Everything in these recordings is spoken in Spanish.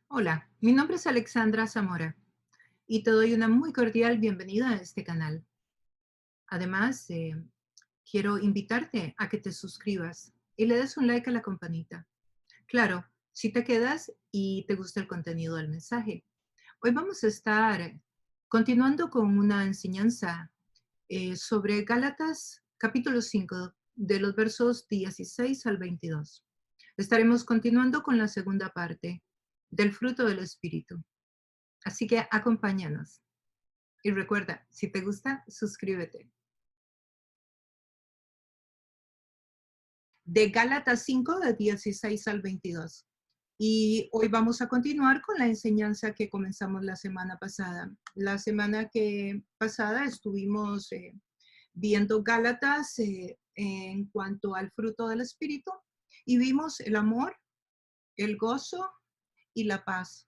Hola, mi nombre es Alexandra Zamora y te doy una muy cordial bienvenida a este canal. Además, quiero invitarte a que te suscribas y le des un like a la campanita. Claro, si te quedas y te gusta el contenido del mensaje. Hoy vamos a estar continuando con una enseñanza sobre Gálatas capítulo 5 de los versos 16 al 22. Estaremos continuando con la segunda parte del fruto del Espíritu. Así que acompáñanos. Y recuerda, si te gusta, suscríbete. De Gálatas 5, de 16 al 22. Y hoy vamos a continuar con la enseñanza que comenzamos la semana pasada. La semana pasada estuvimos viendo Gálatas en cuanto al fruto del Espíritu y vimos el amor, el gozo y la paz.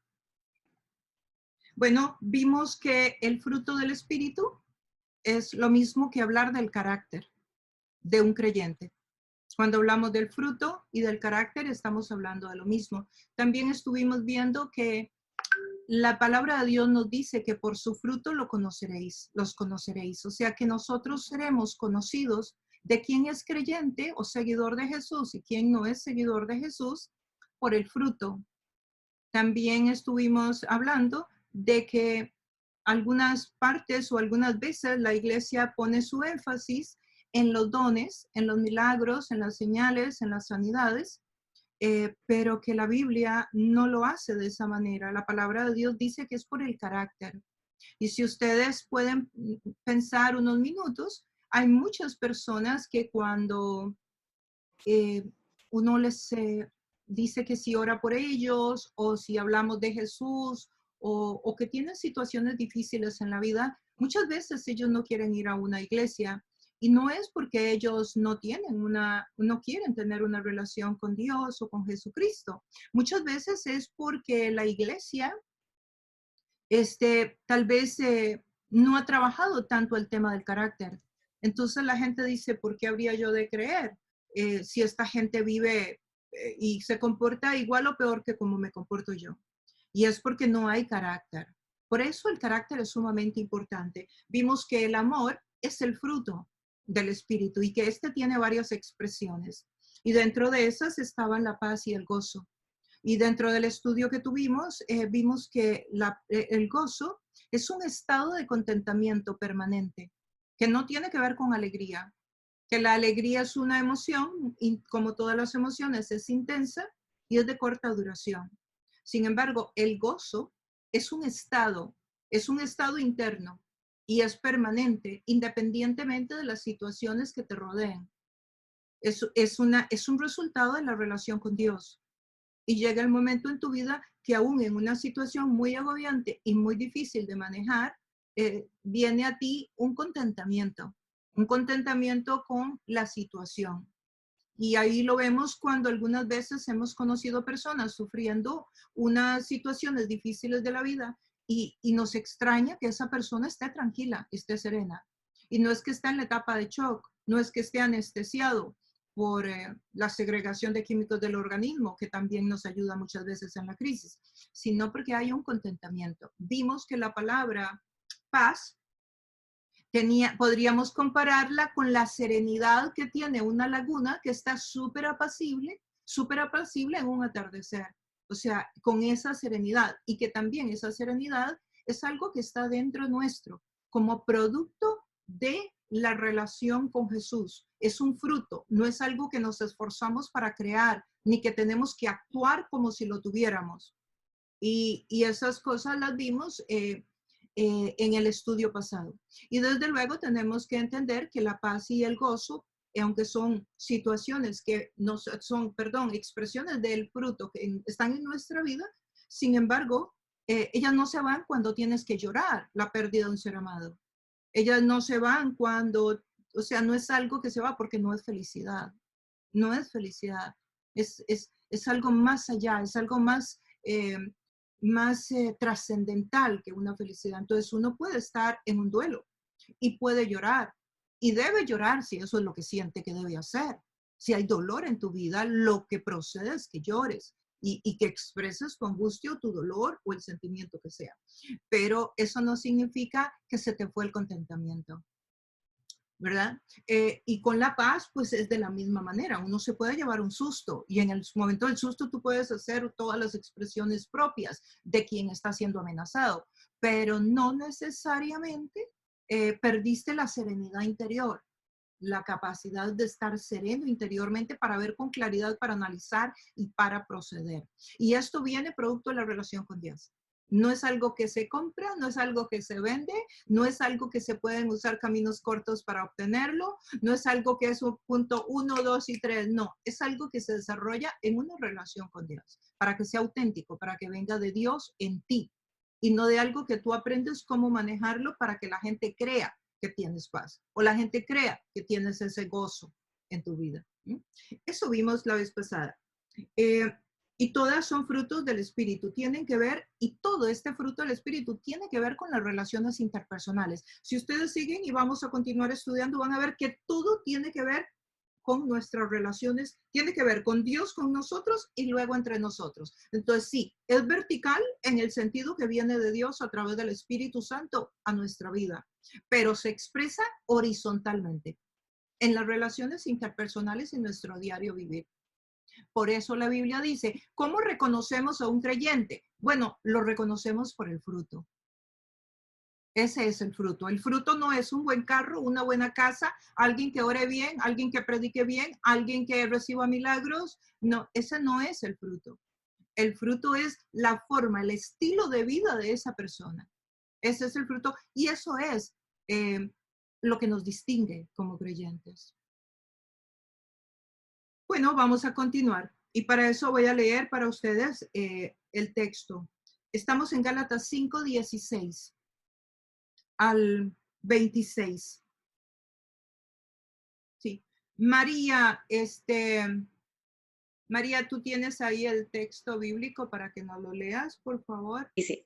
Bueno, vimos que el fruto del Espíritu es lo mismo que hablar del carácter de un creyente. Cuando hablamos del fruto y del carácter, estamos hablando de lo mismo. También estuvimos viendo que la palabra de Dios nos dice que por su fruto los conoceréis. O sea que nosotros seremos conocidos de quién es creyente o seguidor de Jesús y quién no es seguidor de Jesús por el fruto. También estuvimos hablando de que algunas partes o algunas veces la iglesia pone su énfasis en los dones, en los milagros, en las señales, en las sanidades, pero que la Biblia no lo hace de esa manera. La palabra de Dios dice que es por el carácter. Y si ustedes pueden pensar unos minutos, hay muchas personas que cuando eh, uno les dice que si ora por ellos o si hablamos de Jesús o que tienen situaciones difíciles en la vida, muchas veces ellos no quieren ir a una iglesia y no es porque ellos no quieren tener una relación con Dios o con Jesucristo. Muchas veces es porque la iglesia, tal vez no ha trabajado tanto el tema del carácter. Entonces la gente dice, ¿por qué habría yo de creer si esta gente vive y se comporta igual o peor que como me comporto yo? Y es porque no hay carácter. Por eso el carácter es sumamente importante. Vimos que el amor es el fruto del espíritu y que este tiene varias expresiones. Y dentro de esas estaban la paz y el gozo. Y dentro del estudio que tuvimos, vimos que el gozo es un estado de contentamiento permanente, que no tiene que ver con alegría, que la alegría es una emoción y como todas las emociones es intensa y es de corta duración. Sin embargo, el gozo es un estado interno y es permanente independientemente de las situaciones que te rodeen. Es un resultado de la relación con Dios. Y llega el momento en tu vida que aún en una situación muy agobiante y muy difícil de manejar, viene a ti un contentamiento con la situación. Y ahí lo vemos cuando algunas veces hemos conocido personas sufriendo unas situaciones difíciles de la vida y nos extraña que esa persona esté tranquila, esté serena. Y no es que esté en la etapa de shock, no es que esté anestesiado por la segregación de químicos del organismo, que también nos ayuda muchas veces en la crisis, sino porque hay un contentamiento. Vimos que la palabra paz podríamos compararla con la serenidad que tiene una laguna que está súper apacible en un atardecer. O sea, con esa serenidad y que también esa serenidad es algo que está dentro nuestro como producto de la relación con Jesús. Es un fruto, no es algo que nos esforzamos para crear, ni que tenemos que actuar como si lo tuviéramos. Y esas cosas las vimos en el estudio pasado. Y desde luego tenemos que entender que la paz y el gozo, aunque son situaciones que no son, perdón, expresiones del fruto que están en nuestra vida, sin embargo, ellas no se van cuando tienes que llorar la pérdida de un ser amado. Ellas no se van cuando, o sea, no es algo que se va porque no es felicidad. No es felicidad. Es algo más allá, es algo más trascendental que una felicidad. Entonces uno puede estar en un duelo y puede llorar y debe llorar si eso es lo que siente que debe hacer. Si hay dolor en tu vida, lo que procede es que llores. y que expreses tu angustia o tu dolor o el sentimiento que sea. Pero eso no significa que se te fue el contentamiento, ¿verdad? Y con la paz, pues es de la misma manera. Uno se puede llevar un susto y en el momento del susto tú puedes hacer todas las expresiones propias de quien está siendo amenazado, pero no necesariamente perdiste la serenidad interior, la capacidad de estar sereno interiormente para ver con claridad, para analizar y para proceder. Y esto viene producto de la relación con Dios. No es algo que se compra, no es algo que se vende, no es algo que se pueden usar caminos cortos para obtenerlo, no es algo que es un punto 1, 2 y 3, no, es algo que se desarrolla en una relación con Dios, para que sea auténtico, para que venga de Dios en ti y no de algo que tú aprendes cómo manejarlo para que la gente crea que tienes paz o la gente crea que tienes ese gozo en tu vida. Eso vimos la vez pasada. Eh, y todas son frutos del Espíritu, tienen que ver, y todo este fruto del Espíritu tiene que ver con las relaciones interpersonales. Si ustedes siguen y vamos a continuar estudiando, van a ver que todo tiene que ver con nuestras relaciones, tiene que ver con Dios, con nosotros y luego entre nosotros. Entonces sí, es vertical en el sentido que viene de Dios a través del Espíritu Santo a nuestra vida, pero se expresa horizontalmente en las relaciones interpersonales en nuestro diario vivir. Por eso la Biblia dice, ¿cómo reconocemos a un creyente? Bueno, lo reconocemos por el fruto. Ese es el fruto. El fruto no es un buen carro, una buena casa, alguien que ore bien, alguien que predique bien, alguien que reciba milagros. No, ese no es el fruto. El fruto es la forma, el estilo de vida de esa persona. Ese es el fruto y eso es lo que nos distingue como creyentes. Bueno, vamos a continuar. Y para eso voy a leer para ustedes el texto. Estamos en Gálatas 5:16 al 26. Sí. María, María, tú tienes ahí el texto bíblico para que nos lo leas, por favor. Dice,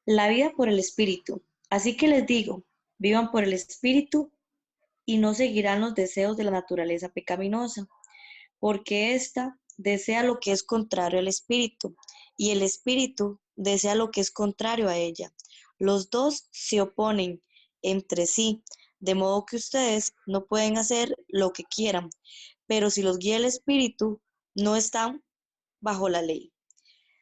la vida por el Espíritu. Así que les digo, vivan por el Espíritu y no seguirán los deseos de la naturaleza pecaminosa, porque ésta desea lo que es contrario al Espíritu, y el Espíritu desea lo que es contrario a ella. Los dos se oponen entre sí, de modo que ustedes no pueden hacer lo que quieran, pero si los guía el Espíritu, no están bajo la ley.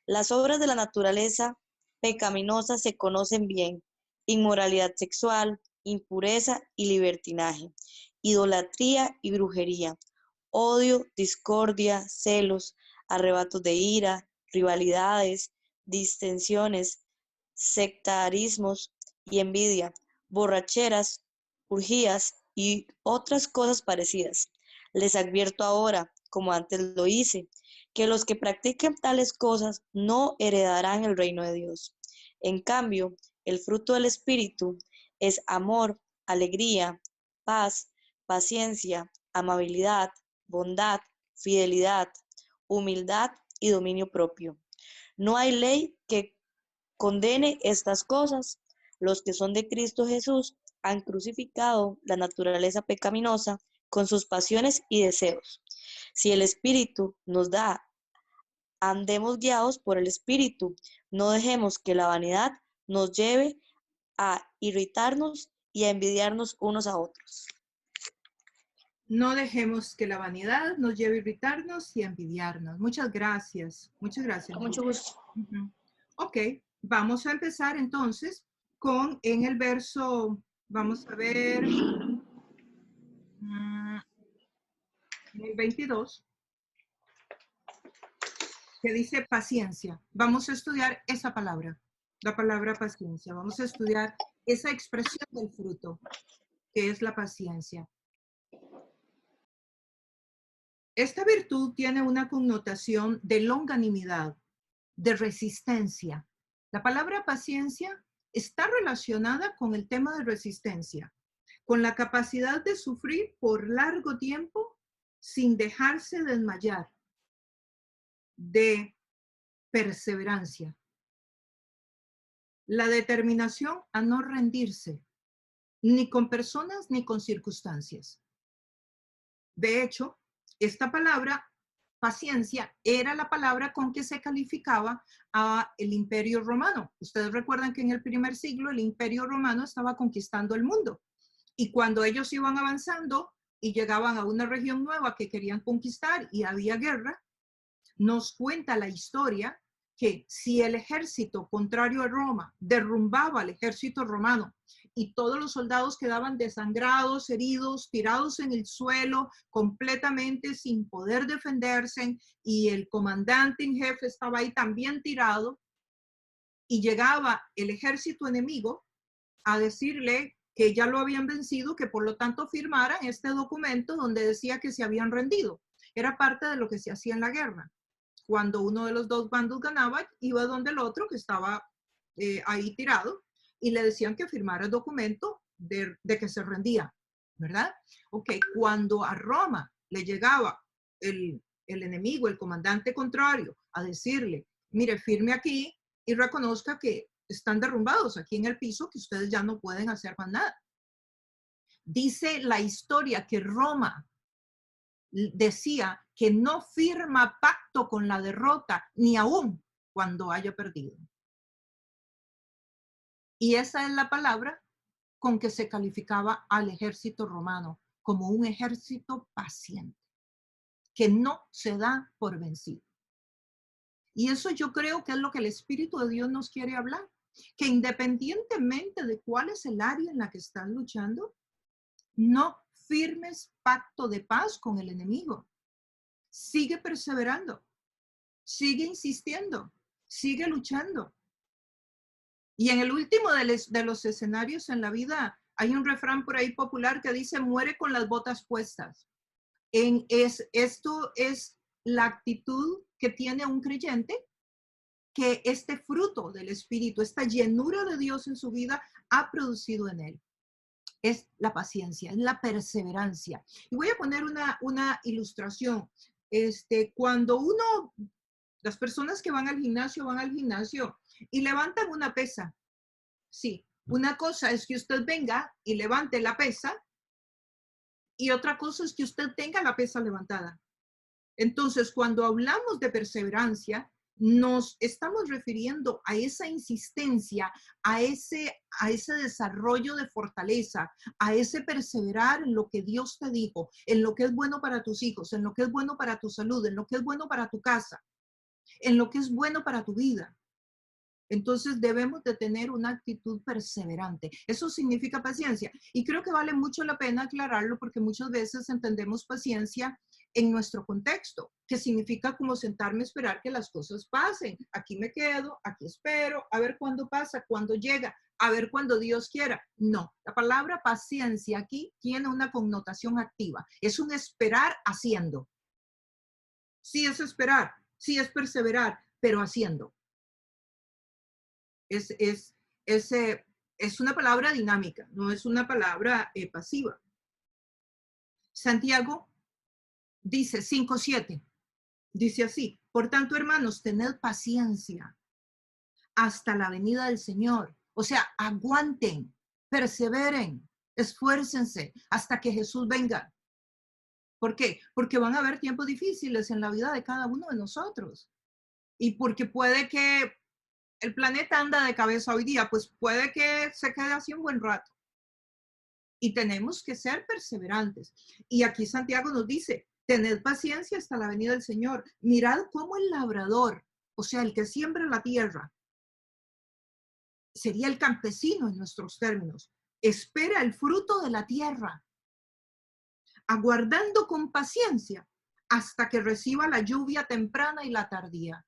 Las obras de la naturaleza pecaminosa se conocen bien: inmoralidad sexual, impureza y libertinaje, idolatría y brujería, odio, discordia, celos, arrebatos de ira, rivalidades, distensiones, sectarismos y envidia, borracheras, orgías y otras cosas parecidas. Les advierto ahora, como antes lo hice, que los que practiquen tales cosas no heredarán el reino de Dios. En cambio, el fruto del Espíritu es amor, alegría, paz, paciencia, amabilidad, bondad, fidelidad, humildad y dominio propio. No hay ley que condene estas cosas. Los que son de Cristo Jesús han crucificado la naturaleza pecaminosa con sus pasiones y deseos. Si el Espíritu nos da, andemos guiados por el Espíritu, no dejemos que la vanidad nos lleve a irritarnos y a envidiarnos unos a otros. No dejemos que la vanidad nos lleve a irritarnos y a envidiarnos. Muchas gracias. Muchas gracias. Con mucho gusto. Ok, vamos a empezar entonces con en el verso, vamos a ver, en el 22, que dice paciencia. Vamos a estudiar esa palabra, la palabra paciencia. Vamos a estudiar esa expresión del fruto, que es la paciencia. Esta virtud tiene una connotación de longanimidad, de resistencia. La palabra paciencia está relacionada con el tema de resistencia, con la capacidad de sufrir por largo tiempo sin dejarse desmayar, de perseverancia, la determinación a no rendirse, ni con personas ni con circunstancias. De hecho, esta palabra paciencia era la palabra con que se calificaba a el Imperio Romano. Ustedes recuerdan que en el primer siglo el Imperio Romano estaba conquistando el mundo. Y cuando ellos iban avanzando y llegaban a una región nueva que querían conquistar y había guerra, nos cuenta la historia que si el ejército contrario a Roma derrumbaba al ejército romano y todos los soldados quedaban desangrados, heridos, tirados en el suelo, completamente sin poder defenderse, y el comandante en jefe estaba ahí también tirado, y llegaba el ejército enemigo a decirle que ya lo habían vencido, que por lo tanto firmaran este documento donde decía que se habían rendido. Era parte de lo que se hacía en la guerra. Cuando uno de los dos bandos ganaba, iba donde el otro que estaba ahí tirado y le decían que firmara el documento de que se rendía, ¿verdad? Ok, cuando a Roma le llegaba el enemigo, el comandante contrario, a decirle, mire, firme aquí y reconozca que están derrumbados aquí en el piso, que ustedes ya no pueden hacer más nada. Dice la historia que Roma decía que no firma pacto con la derrota, ni aún cuando haya perdido. Y esa es la palabra con que se calificaba al ejército romano, como un ejército paciente, que no se da por vencido. Y eso yo creo que es lo que el Espíritu de Dios nos quiere hablar, que independientemente de cuál es el área en la que estás luchando, no firmes pacto de paz con el enemigo. Sigue perseverando, sigue insistiendo, sigue luchando. Y en el último de los escenarios en la vida, hay un refrán por ahí popular que dice, muere con las botas puestas. Esto es la actitud que tiene un creyente, que este fruto del Espíritu, esta llenura de Dios en su vida, ha producido en él. Es la paciencia, es la perseverancia. Y voy a poner una ilustración. Cuando las personas que van al gimnasio y levantan una pesa. Sí, una cosa es que usted venga y levante la pesa y otra cosa es que usted tenga la pesa levantada. Entonces, cuando hablamos de perseverancia, nos estamos refiriendo a esa insistencia, a ese desarrollo de fortaleza, a ese perseverar en lo que Dios te dijo, en lo que es bueno para tus hijos, en lo que es bueno para tu salud, en lo que es bueno para tu casa, en lo que es bueno para tu vida. Entonces debemos de tener una actitud perseverante. Eso significa paciencia. Y creo que vale mucho la pena aclararlo porque muchas veces entendemos paciencia en nuestro contexto, que significa como sentarme a esperar que las cosas pasen. Aquí me quedo, aquí espero, a ver cuándo pasa, cuándo llega, a ver cuándo Dios quiera. No, la palabra paciencia aquí tiene una connotación activa. Es un esperar haciendo. Sí es esperar, sí es perseverar, pero haciendo. Es una palabra dinámica, no es una palabra pasiva. Santiago dice 5:7, dice así, por tanto, hermanos, tened paciencia hasta la venida del Señor. O sea, aguanten, perseveren, esfuércense hasta que Jesús venga. ¿Por qué? Porque van a haber tiempos difíciles en la vida de cada uno de nosotros. Y porque puede que el planeta anda de cabeza hoy día, pues puede que se quede así un buen rato. Y tenemos que ser perseverantes. Y aquí Santiago nos dice, tened paciencia hasta la venida del Señor. Mirad cómo el labrador, o sea, el que siembra la tierra, sería el campesino en nuestros términos, espera el fruto de la tierra, aguardando con paciencia hasta que reciba la lluvia temprana y la tardía.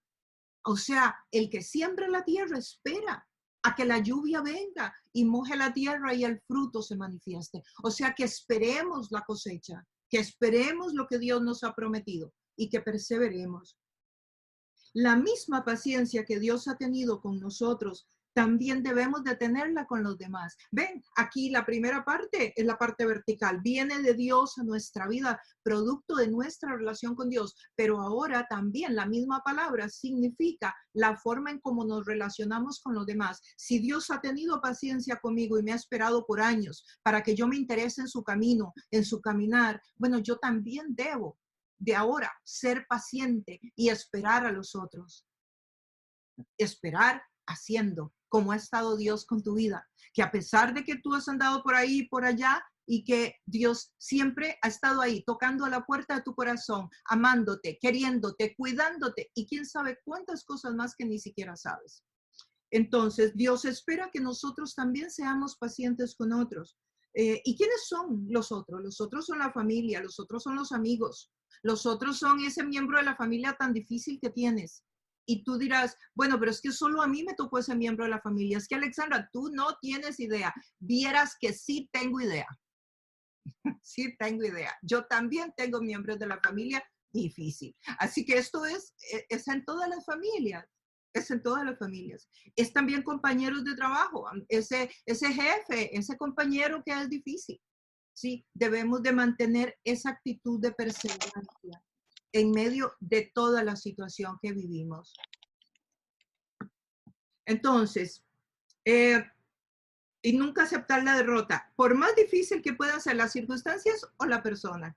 O sea, el que siembra la tierra espera a que la lluvia venga y moje la tierra y el fruto se manifieste. O sea, que esperemos la cosecha, que esperemos lo que Dios nos ha prometido y que perseveremos. La misma paciencia que Dios ha tenido con nosotros, también debemos de tenerla con los demás. Ven, aquí la primera parte es la parte vertical. Viene de Dios a nuestra vida, producto de nuestra relación con Dios. Pero ahora también la misma palabra significa la forma en cómo nos relacionamos con los demás. Si Dios ha tenido paciencia conmigo y me ha esperado por años para que yo me interese en su camino, en su caminar, bueno, yo también debo de ahora ser paciente y esperar a los otros. Esperar haciendo, como ha estado Dios con tu vida. Que a pesar de que tú has andado por ahí y por allá, y que Dios siempre ha estado ahí, tocando a la puerta de tu corazón, amándote, queriéndote, cuidándote, y quién sabe cuántas cosas más que ni siquiera sabes. Entonces, Dios espera que nosotros también seamos pacientes con otros. ¿Y quiénes son los otros? Los otros son la familia, los otros son los amigos, los otros son ese miembro de la familia tan difícil que tienes. Y tú dirás, bueno, pero es que solo a mí me tocó ese miembro de la familia. Es que, Alexandra, tú no tienes idea. Vieras que sí tengo idea. Sí tengo idea. Yo también tengo miembros de la familia difícil. Así que esto es en todas las familias. Es en todas las familias. Es también compañeros de trabajo. Ese jefe, ese compañero que es difícil. Sí, debemos de mantener esa actitud de perseverancia en medio de toda la situación que vivimos. Entonces, y nunca aceptar la derrota, por más difícil que puedan ser las circunstancias o la persona.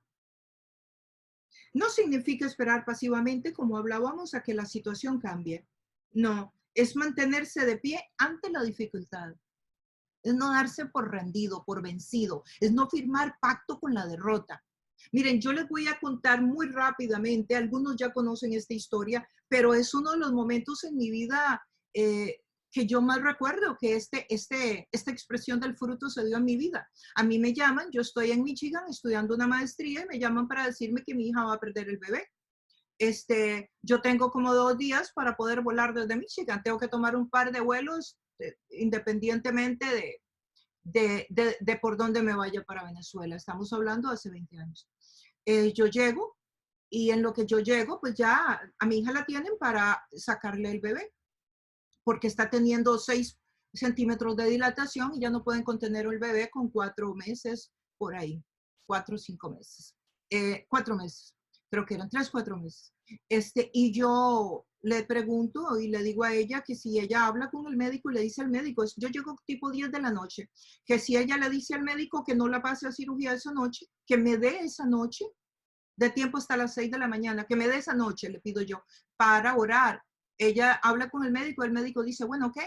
No significa esperar pasivamente, como hablábamos, a que la situación cambie. No, es mantenerse de pie ante la dificultad. Es no darse por rendido, por vencido. Es no firmar pacto con la derrota. Miren, yo les voy a contar muy rápidamente, algunos ya conocen esta historia, pero es uno de los momentos en mi vida que yo más recuerdo, que esta expresión del fruto se dio en mi vida. A mí me llaman, yo estoy en Michigan estudiando una maestría y me llaman para decirme que mi hija va a perder el bebé. Yo tengo como 2 días para poder volar desde Michigan. Tengo que tomar un par de vuelos independientemente de por dónde me vaya para Venezuela. Estamos hablando de hace 20 años. Yo llego y en lo que yo llego, pues ya a mi hija la tienen para sacarle el bebé, porque está teniendo 6 centímetros de dilatación y ya no pueden contener el bebé con 4 meses por ahí, 4 o 5 meses. 4 meses, creo que eran 3, 4 meses. Y yo le pregunto y le digo a ella que si ella habla con el médico y le dice al médico, yo llego tipo 10 de la noche, que si ella le dice al médico que no la pase a cirugía esa noche, que me dé esa noche, de tiempo hasta las 6 de la mañana, que me dé esa noche, le pido yo, para orar. Ella habla con el médico dice, bueno, ok,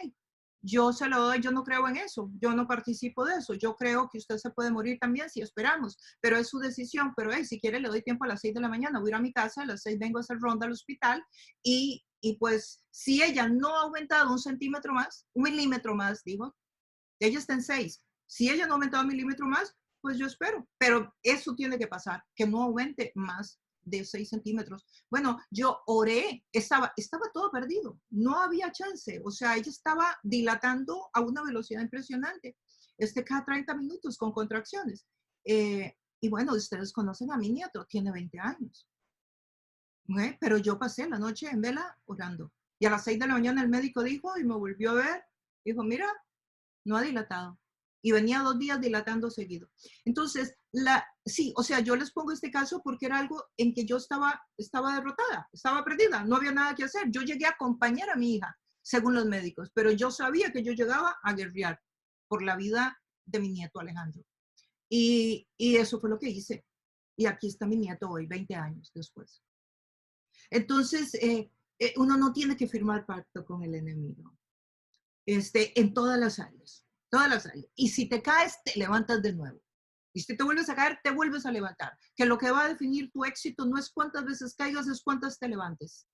yo se lo doy, yo no creo en eso, yo no participo de eso, yo creo que usted se puede morir también si esperamos, pero es su decisión, pero hey, si quiere le doy tiempo a las 6 de la mañana, voy a ir a mi casa, a las 6 vengo a hacer ronda al hospital y pues si ella no ha aumentado 1 centímetro más, 1 milímetro más, digo, ella está en 6, si ella no ha aumentado 1 milímetro más, pues yo espero, pero eso tiene que pasar, que no aumente más de 6 centímetros. Bueno, yo oré, estaba todo perdido, no había chance, o sea, ella estaba dilatando a una velocidad impresionante, cada 30 minutos con contracciones. Y bueno, ustedes conocen a mi nieto, tiene 20 años, pero yo pasé la noche en vela orando. Y a las 6 de la mañana el médico dijo, y me volvió a ver, dijo, mira, no ha dilatado. Y venía 2 días dilatando seguido. Entonces, sí, o sea, yo les pongo este caso porque era algo en que yo estaba derrotada, estaba perdida, no había nada que hacer. Yo llegué a acompañar a mi hija, según los médicos, pero yo sabía que yo llegaba a guerrear por la vida de mi nieto Alejandro. Y eso fue lo que hice. Y aquí está mi nieto hoy, 20 años después. Entonces, uno no tiene que firmar pacto con el enemigo. En todas las áreas. Y si te caes, te levantas de nuevo. Y si te vuelves a caer, te vuelves a levantar. Que lo que va a definir tu éxito no es cuántas veces caigas, es cuántas te levantes.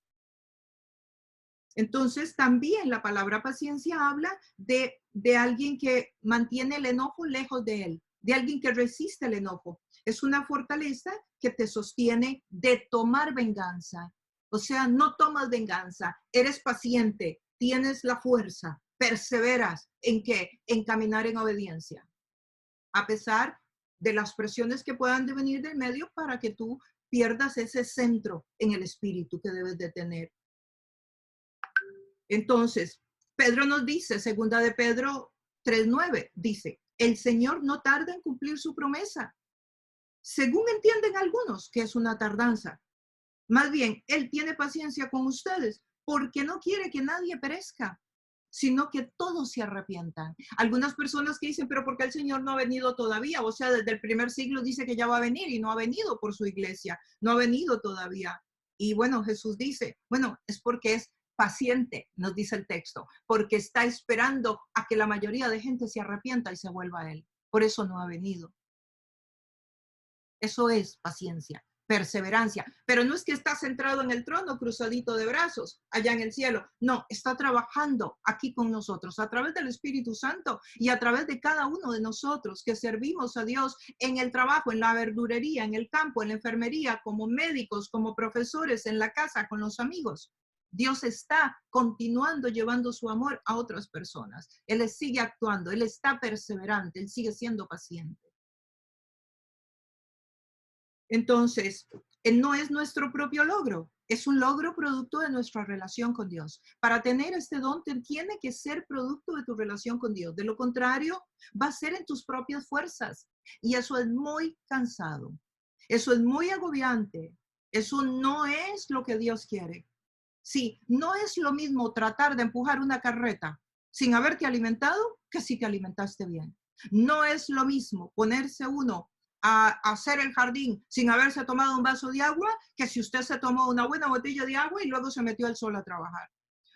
Entonces, también la palabra paciencia habla de alguien que mantiene el enojo lejos de él, de alguien que resiste el enojo. Es una fortaleza que te sostiene de tomar venganza. O sea, no tomas venganza, eres paciente, tienes la fuerza, perseveras en qué? En caminar en obediencia, a pesar de las presiones que puedan venir del medio para que tú pierdas ese centro en el espíritu que debes de tener. Entonces, Pedro nos dice, segunda de Pedro 3:9, dice, el Señor no tarda en cumplir su promesa, según entienden algunos que es una tardanza. Más bien, Él tiene paciencia con ustedes porque no quiere que nadie perezca, sino que todos se arrepientan. Algunas personas que dicen, pero ¿por qué el Señor no ha venido todavía? O sea, desde el primer siglo dice que ya va a venir y no ha venido por su iglesia, no ha venido todavía. Y bueno, Jesús dice, bueno, es porque es paciente, nos dice el texto, porque está esperando a que la mayoría de gente se arrepienta y se vuelva a Él. Por eso no ha venido. Eso es paciencia, perseverancia. Pero no es que está centrado en el trono, cruzadito de brazos, allá en el cielo. No, está trabajando aquí con nosotros a través del Espíritu Santo y a través de cada uno de nosotros que servimos a Dios en el trabajo, en la verdurería, en el campo, en la enfermería, como médicos, como profesores, en la casa, con los amigos. Dios está continuando llevando su amor a otras personas. Él sigue actuando, Él está perseverante, Él sigue siendo paciente. Entonces, no es nuestro propio logro, es un logro producto de nuestra relación con Dios. Para tener este don, tiene que ser producto de tu relación con Dios. De lo contrario, va a ser en tus propias fuerzas. Y eso es muy cansado. Eso es muy agobiante. Eso no es lo que Dios quiere. Sí, no es lo mismo tratar de empujar una carreta sin haberte alimentado que si te alimentaste bien. No es lo mismo ponerse uno a hacer el jardín sin haberse tomado un vaso de agua que si usted se tomó una buena botella de agua y luego se metió al sol a trabajar.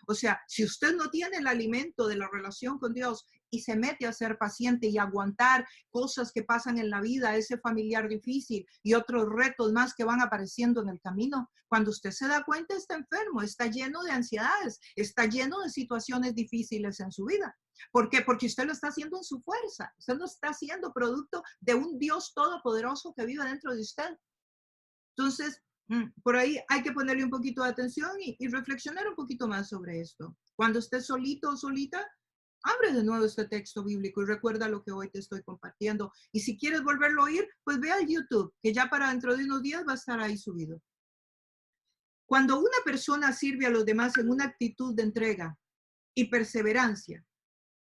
O sea, si usted no tiene el alimento de la relación con Dios y se mete a ser paciente y aguantar cosas que pasan en la vida, ese familiar difícil y otros retos más que van apareciendo en el camino, cuando usted se da cuenta está enfermo, está lleno de ansiedades, está lleno de situaciones difíciles en su vida. ¿Por qué? Porque usted lo está haciendo en su fuerza, usted lo está haciendo producto de un Dios todopoderoso que vive dentro de usted. Entonces, por ahí hay que ponerle un poquito de atención y reflexionar un poquito más sobre esto. Cuando estés solito o solita, abre de nuevo este texto bíblico y recuerda lo que hoy te estoy compartiendo. Y si quieres volverlo a oír, pues ve al YouTube, que ya para dentro de unos días va a estar ahí subido. Cuando una persona sirve a los demás en una actitud de entrega y perseverancia,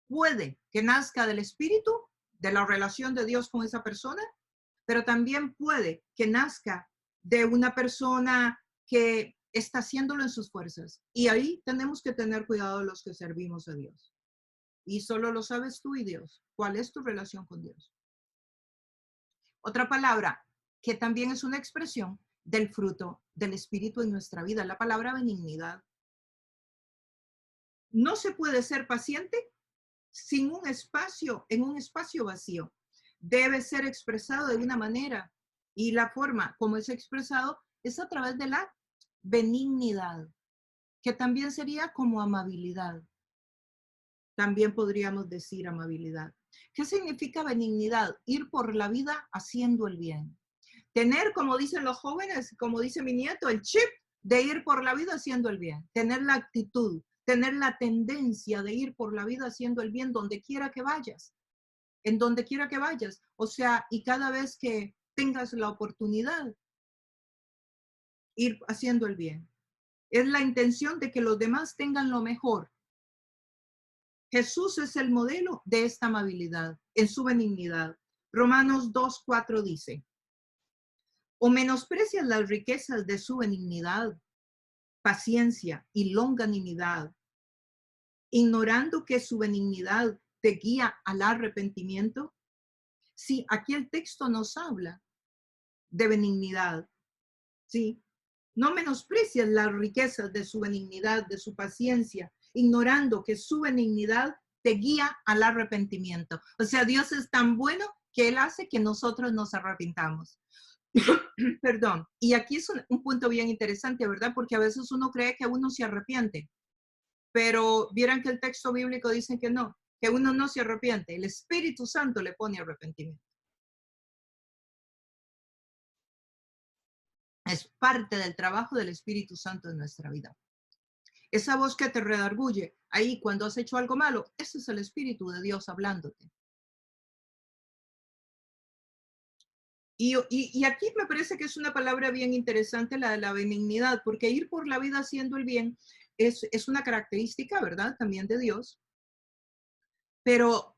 puede que nazca del espíritu, de la relación de Dios con esa persona, pero también puede que nazca de una persona que está haciéndolo en sus fuerzas. Y ahí tenemos que tener cuidado los que servimos a Dios. Y solo lo sabes tú y Dios. ¿Cuál es tu relación con Dios? Otra palabra que también es una expresión del fruto del Espíritu en nuestra vida, la palabra benignidad. No se puede ser paciente sin un espacio, en un espacio vacío. Debe ser expresado de una manera y la forma como es expresado es a través de la benignidad, que también sería como amabilidad. También podríamos decir amabilidad. ¿Qué significa benignidad? Ir por la vida haciendo el bien. Tener, como dicen los jóvenes, como dice mi nieto, el chip de ir por la vida haciendo el bien. Tener la actitud, tener la tendencia de ir por la vida haciendo el bien donde quiera que vayas. En donde quiera que vayas. O sea, y cada vez que tengas la oportunidad, ir haciendo el bien. Es la intención de que los demás tengan lo mejor. Jesús es el modelo de esta amabilidad, en su benignidad. Romanos 2:4 dice, o menosprecias las riquezas de su benignidad, paciencia y longanimidad, ignorando que su benignidad te guía al arrepentimiento. Sí, aquí el texto nos habla de benignidad, ¿sí? No menosprecias las riquezas de su benignidad, de su paciencia, ignorando que su benignidad te guía al arrepentimiento. O sea, Dios es tan bueno que Él hace que nosotros nos arrepintamos. Perdón. Y aquí es un punto bien interesante, ¿verdad? Porque a veces uno cree que uno se arrepiente, pero vieran que el texto bíblico dice que uno no se arrepiente. El Espíritu Santo le pone arrepentimiento. Es parte del trabajo del Espíritu Santo en nuestra vida. Esa voz que te redarguye ahí cuando has hecho algo malo, ese es el Espíritu de Dios hablándote. Y aquí me parece que es una palabra bien interesante, la de la benignidad, porque ir por la vida haciendo el bien es una característica, ¿verdad? También de Dios, pero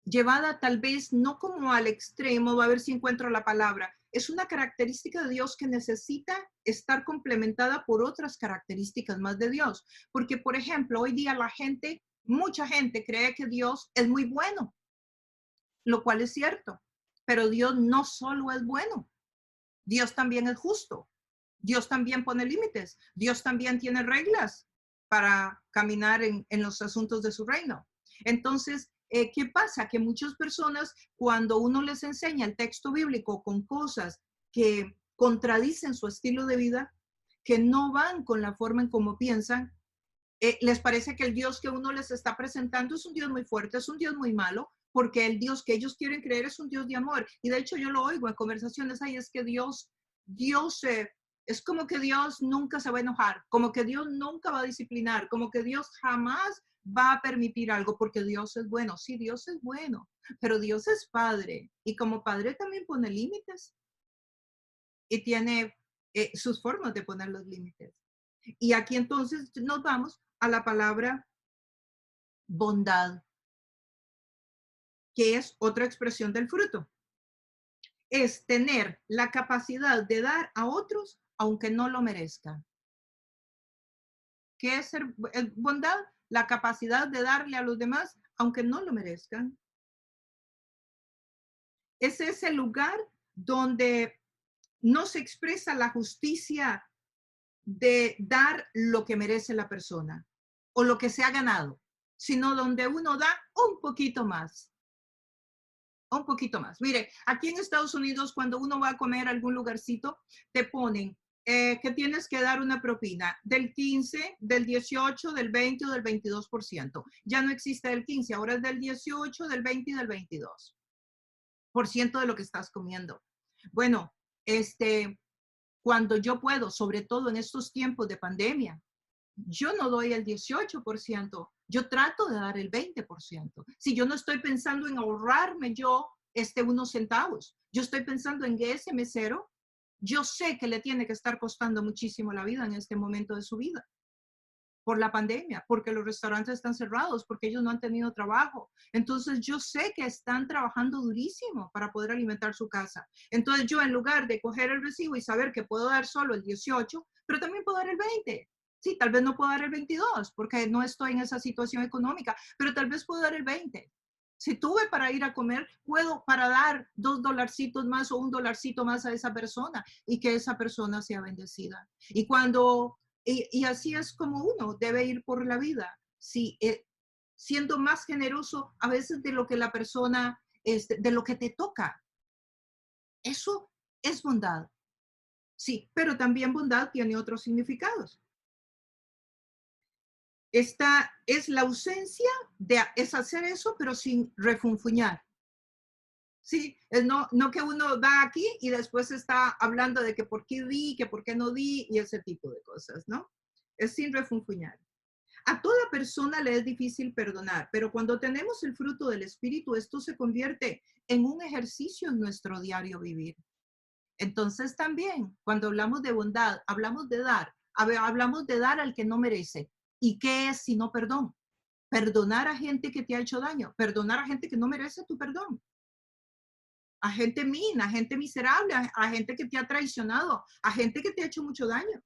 llevada tal vez no como al extremo, a ver si encuentro la palabra, es una característica de Dios que necesita estar complementada por otras características más de Dios. Porque, por ejemplo, hoy día mucha gente cree que Dios es muy bueno, lo cual es cierto, pero Dios no solo es bueno, Dios también es justo, Dios también pone límites, Dios también tiene reglas para caminar en los asuntos de su reino. Entonces, ¿qué pasa? Que muchas personas, cuando uno les enseña el texto bíblico con cosas que contradicen su estilo de vida, que no van con la forma en cómo piensan, les parece que el Dios que uno les está presentando es un Dios muy fuerte, es un Dios muy malo, porque el Dios que ellos quieren creer es un Dios de amor. Y de hecho yo lo oigo en conversaciones ahí, es que es como que Dios nunca se va a enojar, como que Dios nunca va a disciplinar, como que Dios jamás va a permitir algo, porque Dios es bueno. Sí, Dios es bueno, pero Dios es padre, y como padre también pone límites, y tiene sus formas de poner los límites. Y aquí entonces nos vamos a la palabra bondad, que es otra expresión del fruto. Es tener la capacidad de dar a otros aunque no lo merezcan. ¿Qué es ser bondad? La capacidad de darle a los demás aunque no lo merezcan. Es ese lugar donde no se expresa la justicia de dar lo que merece la persona o lo que se ha ganado, sino donde uno da un poquito más. Un poquito más. Mire, aquí en Estados Unidos, cuando uno va a comer a algún lugarcito, te ponen que tienes que dar una propina del 15, del 18, del 20 o del 22%. Ya no existe el 15, ahora es del 18, del 20 y del 22% de lo que estás comiendo. Bueno, cuando yo puedo, sobre todo en estos tiempos de pandemia, yo no doy el 18%, yo trato de dar el 20%. Si yo no estoy pensando en ahorrarme yo unos centavos, yo estoy pensando en que ese mesero, yo sé que le tiene que estar costando muchísimo la vida en este momento de su vida, por la pandemia, porque los restaurantes están cerrados, porque ellos no han tenido trabajo. Entonces yo sé que están trabajando durísimo para poder alimentar su casa. Entonces yo, en lugar de coger el recibo y saber que puedo dar solo el 18, pero también puedo dar el 20. Sí, tal vez no puedo dar el 22 porque no estoy en esa situación económica, pero tal vez puedo dar el 20. Si tuve para ir a comer, puedo para dar $2 más o $1 más a esa persona y que esa persona sea bendecida. Y así es como uno debe ir por la vida, sí, siendo más generoso a veces de lo que la persona, de lo que te toca. Eso es bondad, sí, pero también bondad tiene otros significados. Esta es la ausencia es hacer eso, pero sin refunfuñar. Sí, es no que uno da aquí y después está hablando de que por qué di, que por qué no di y ese tipo de cosas, ¿no? Es sin refunfuñar. A toda persona le es difícil perdonar, pero cuando tenemos el fruto del Espíritu, esto se convierte en un ejercicio en nuestro diario vivir. Entonces también, cuando hablamos de bondad, hablamos de dar al que no merece. ¿Y qué es sino perdón? Perdonar a gente que te ha hecho daño, perdonar a gente que no merece tu perdón. A gente mina, a gente miserable, a gente que te ha traicionado, a gente que te ha hecho mucho daño.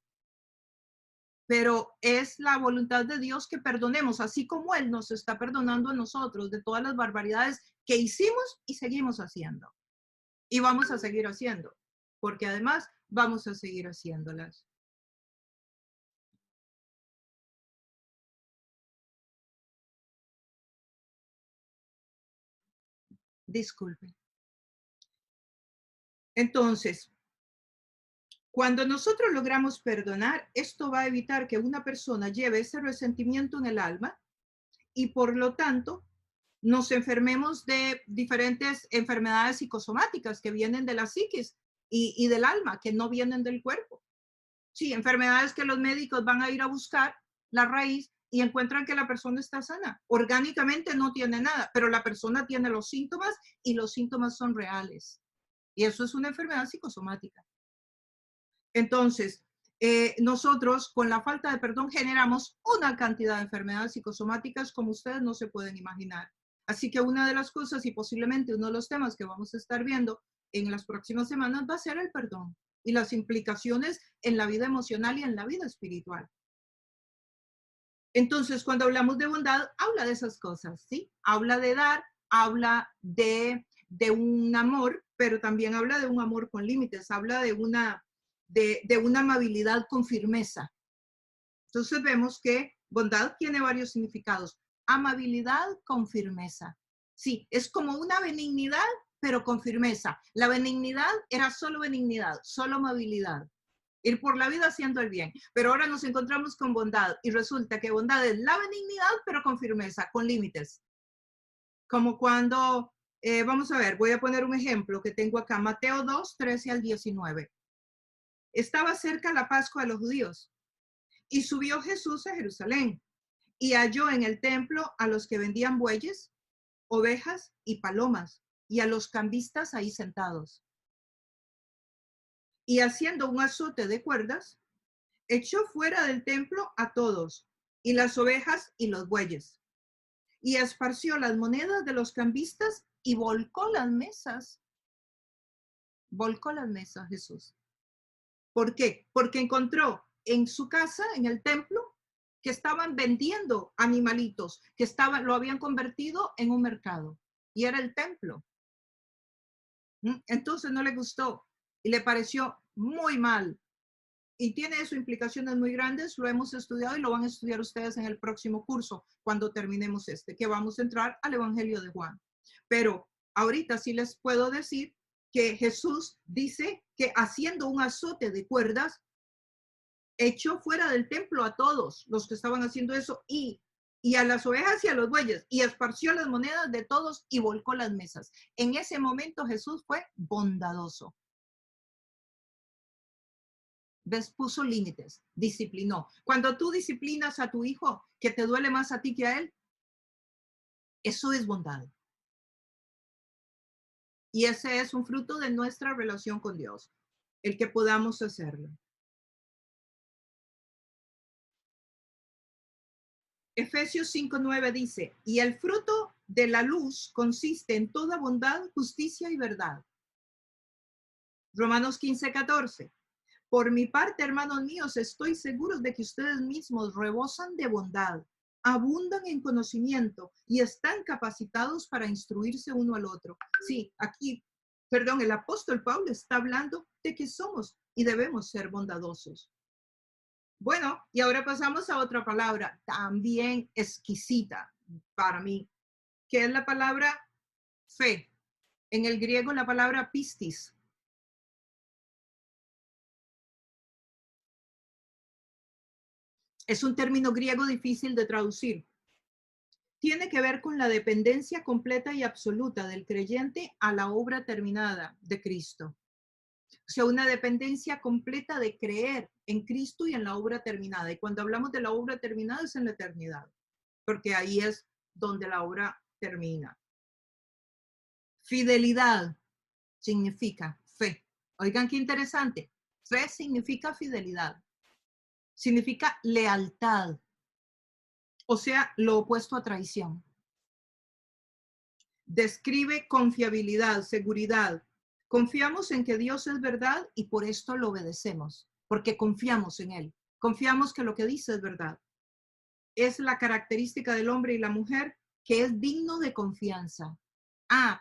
Pero es la voluntad de Dios que perdonemos, así como Él nos está perdonando a nosotros de todas las barbaridades que hicimos y seguimos haciendo. Y vamos a seguir haciendo, porque además vamos a seguir haciéndolas. Disculpe. Entonces, cuando nosotros logramos perdonar, esto va a evitar que una persona lleve ese resentimiento en el alma y por lo tanto nos enfermemos de diferentes enfermedades psicosomáticas que vienen de la psiquis y del alma, que no vienen del cuerpo. Sí, enfermedades que los médicos van a ir a buscar la raíz y encuentran que la persona está sana. Orgánicamente no tiene nada, pero la persona tiene los síntomas y los síntomas son reales. Y eso es una enfermedad psicosomática. Entonces, nosotros con la falta de perdón generamos una cantidad de enfermedades psicosomáticas como ustedes no se pueden imaginar. Así que una de las cosas y posiblemente uno de los temas que vamos a estar viendo en las próximas semanas va a ser el perdón y las implicaciones en la vida emocional y en la vida espiritual. Entonces, cuando hablamos de bondad, habla de esas cosas, ¿sí? Habla de dar, habla de un amor, pero también habla de un amor con límites, habla de una amabilidad con firmeza. Entonces vemos que bondad tiene varios significados. Amabilidad con firmeza. Sí, es como una benignidad, pero con firmeza. La benignidad era solo benignidad, solo amabilidad. Ir por la vida haciendo el bien. Pero ahora nos encontramos con bondad y resulta que bondad es la benignidad, pero con firmeza, con límites. Como cuando, vamos a ver, voy a poner un ejemplo que tengo acá, Mateo 2, 13 al 19. Estaba cerca la Pascua de los judíos y subió Jesús a Jerusalén y halló en el templo a los que vendían bueyes, ovejas y palomas y a los cambistas ahí sentados. Y haciendo un azote de cuerdas, echó fuera del templo a todos, y las ovejas y los bueyes, y esparció las monedas de los cambistas y volcó las mesas. Volcó las mesas Jesús. ¿Por qué? Porque encontró en su casa, en el templo, que estaban vendiendo animalitos, que lo habían convertido en un mercado, y era el templo. Entonces no le gustó y le pareció muy mal. Y tiene eso implicaciones muy grandes, lo hemos estudiado y lo van a estudiar ustedes en el próximo curso, cuando terminemos que vamos a entrar al Evangelio de Juan. Pero ahorita sí les puedo decir que Jesús dice que haciendo un azote de cuerdas, echó fuera del templo a todos los que estaban haciendo eso y a las ovejas y a los bueyes, y esparció las monedas de todos y volcó las mesas. En ese momento Jesús fue bondadoso. ¿Ves? Puso límites, disciplinó. Cuando tú disciplinas a tu hijo, que te duele más a ti que a él, eso es bondad. Y ese es un fruto de nuestra relación con Dios, el que podamos hacerlo. Efesios 5:9 dice, y el fruto de la luz consiste en toda bondad, justicia y verdad. Romanos 15:14. Por mi parte, hermanos míos, estoy seguro de que ustedes mismos rebosan de bondad, abundan en conocimiento y están capacitados para instruirse uno al otro. Sí, aquí, el apóstol Pablo está hablando de que somos y debemos ser bondadosos. Bueno, y ahora pasamos a otra palabra también exquisita para mí, que es la palabra fe. En el griego, la palabra pistis. Es un término griego difícil de traducir. Tiene que ver con la dependencia completa y absoluta del creyente a la obra terminada de Cristo. O sea, una dependencia completa de creer en Cristo y en la obra terminada. Y cuando hablamos de la obra terminada es en la eternidad, porque ahí es donde la obra termina. Fidelidad significa fe. Oigan qué interesante. Fe significa fidelidad. Significa lealtad. O sea, lo opuesto a traición. Describe confiabilidad, seguridad. Confiamos en que Dios es verdad y por esto lo obedecemos, porque confiamos en Él. Confiamos que lo que dice es verdad. Es la característica del hombre y la mujer que es digno de confianza.